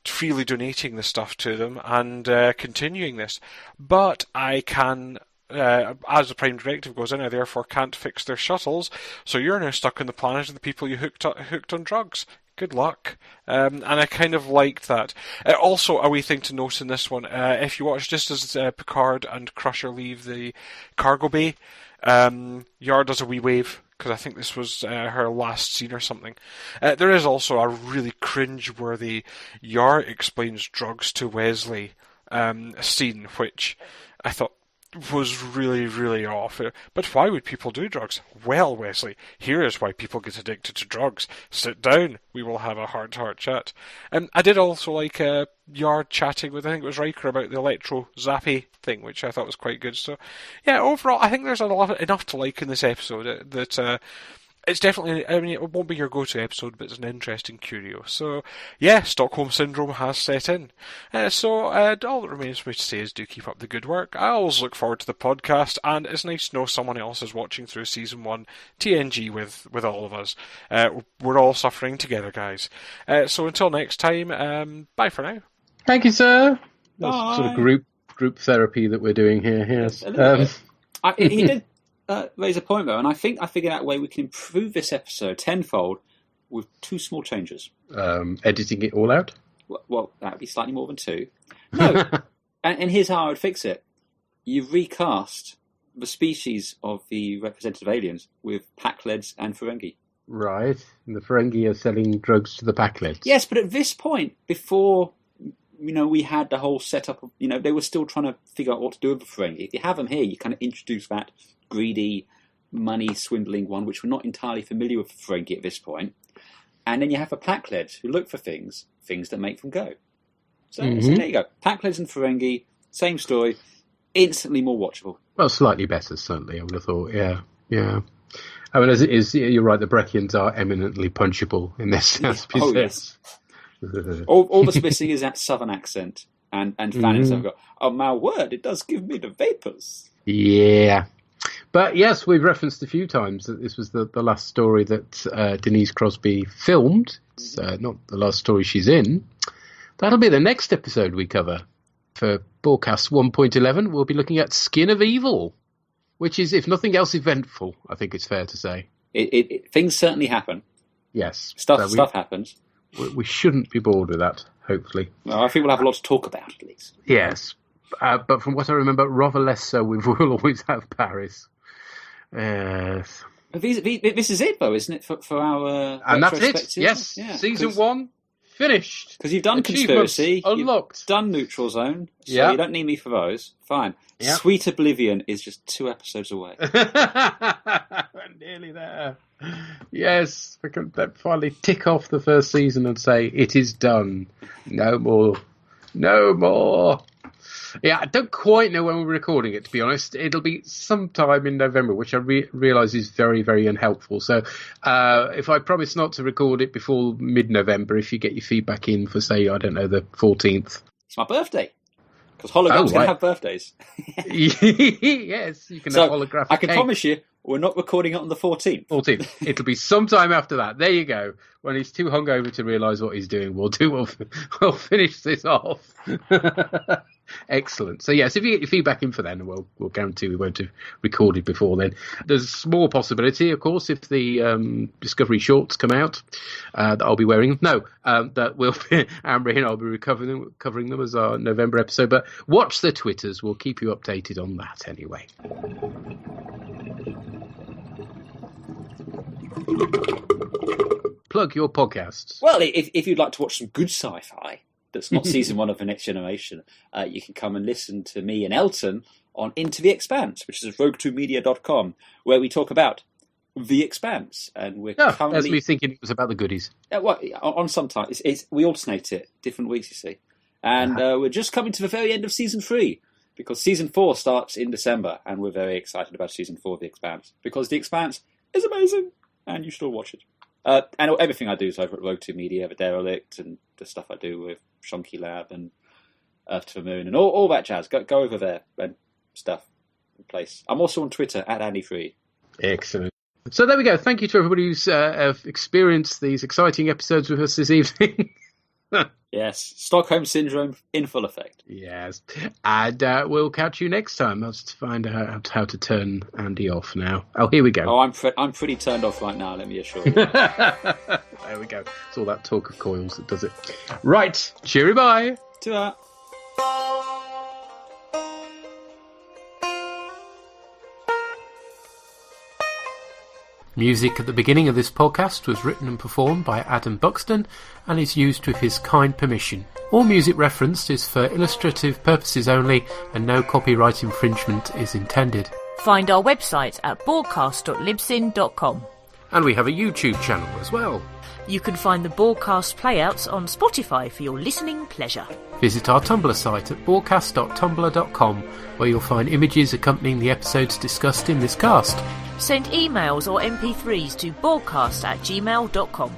freely donating the stuff to them and continuing this. But I can, as the Prime Directive goes in, I therefore can't fix their shuttles, so you're now stuck on the planet of the people you hooked on drugs. Good luck. And I kind of liked that. Also, a wee thing to note in this one, if you watch just as Picard and Crusher leave the cargo bay, Yar does a wee wave, because I think this was her last scene or something. There is also a really cringe-worthy Yar explains drugs to Wesley scene, which I thought, was really, really off. But why would people do drugs? Well, Wesley, here is why people get addicted to drugs. Sit down. We will have a heart-to-heart chat. I did also like Yard chatting with, I think it was Riker, about the electro zappy thing, which I thought was quite good. So, yeah, overall, I think there's enough to like in this episode that it's definitely, I mean, it won't be your go-to episode, but it's an interesting curio. So, yeah, Stockholm Syndrome has set in. So, all that remains for me to say is do keep up the good work. I always look forward to the podcast, and it's nice to know someone else is watching through Season 1 TNG with all of us. We're all suffering together, guys. So until next time, bye for now. Thank you, sir. That's sort of group therapy that we're doing here, yes. He did raise a point, though, and I think I figured out a way we can improve this episode tenfold with 2 small changes. Editing it all out? Well, that would be slightly more than 2. No, and here's how I would fix it. You recast the species of the representative aliens with Pakleds and Ferengi. Right, and the Ferengi are selling drugs to the Pakleds. Yes, but at this point, before we had the whole setup of, they were still trying to figure out what to do with the Ferengi. If you have them here, you kind of introduce that greedy, money-swindling one, which we're not entirely familiar with Ferengi at this point. And then you have the Pakleds, who look for things that make them go. So, so there you go. Pakleds and Ferengi, same story, instantly more watchable. Well, slightly better, certainly, I would have thought, yeah. I mean, as it is, you're right, the Breccians are eminently punchable in this sense. Oh, yes. all that's missing is that southern accent. And Fannon's go, oh, my word, it does give me the vapors. Yeah. But yes, we've referenced a few times that this was the last story that Denise Crosby filmed. It's not the last story she's in. That'll be the next episode we cover. For Borgcast 1.11, we'll be looking at Skin of Evil, which is, if nothing else, eventful, I think it's fair to say. Things certainly happen. Yes. Stuff happens. We shouldn't be bored with that, hopefully. Well, I think we'll have a lot to talk about, at least. Yes. But from what I remember, rather less so, we'll always have Paris. Yes. This is it, though, isn't it, for our and that's it, yes. Yeah, Season 1, finished. Because you've done Conspiracy, unlocked. You've done Neutral Zone, so you don't need me for those. Fine. Yep. Sweet Oblivion is just 2 episodes away. We're nearly there. Yes, we can finally tick off the first season and say, it is done. No more. No more. Yeah, I don't quite know when we're recording it, to be honest. It'll be sometime in November, which I realise is very, very unhelpful. So if I promise not to record it before mid-November, if you get your feedback in for, say, I don't know, the 14th. It's my birthday. Because holograms can have birthdays. Yes, you can have holographic I can promise you, we're not recording it on the 14th. 14th. It'll be sometime after that. There you go. When he's too hungover to realise what he's doing, we'll finish this off. Excellent. So yes, if you get your feedback in for then, we'll guarantee we won't have recorded before then. There's a small possibility, of course, if the Discovery shorts come out, that I'll be wearing them. No, that will be Amber and I'll be covering them as our November episode. But watch the Twitters. We'll keep you updated on that anyway. Plug your podcasts. Well, if you'd like to watch some good sci-fi that's not season 1 of The Next Generation, you can come and listen to me and Elton on Into the Expanse, which is at rogue2media.com, where we talk about The Expanse. And we're currently... As me thinking it was about the goodies. On some time. We alternate it, different weeks, you see. And we're just coming to the very end of Season 3, because Season 4 starts in December, and we're very excited about Season 4 of The Expanse, because The Expanse is amazing, and you should all watch it. And everything I do is over at Rogue 2 Media, The Derelict, and the stuff I do with Shonky Lab and Earth to the Moon, and all that jazz. Go over there and stuff in place. I'm also on Twitter at AndyFree. Excellent. So there we go. Thank you to everybody who's experienced these exciting episodes with us this evening. Yes, Stockholm Syndrome in full effect. Yes, and we'll catch you next time. I'll just find out how to turn Andy off now. Oh, here we go. Oh, I'm pretty turned off right now, let me assure you. There we go. It's all that talk of coils that does it. Right, cheery bye. Ta-ra. Music at the beginning of this podcast was written and performed by Adam Buxton and is used with his kind permission. All music referenced is for illustrative purposes only, and no copyright infringement is intended. Find our website at borgcast.libsyn.com. And we have a YouTube channel as well. You can find the Borgcast playouts on Spotify for your listening pleasure. Visit our Tumblr site at borgcast.tumblr.com, where you'll find images accompanying the episodes discussed in this cast. Send emails or MP3s to borgcast@gmail.com.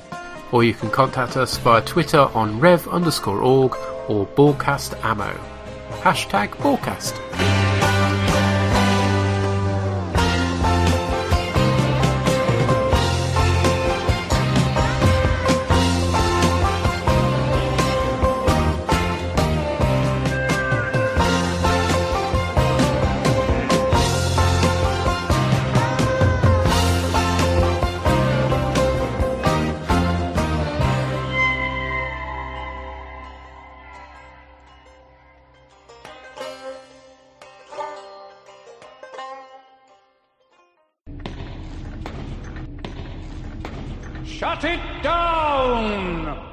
Or you can contact us via Twitter on rev_org or borgcastammo. #Borgcast. Shut it down!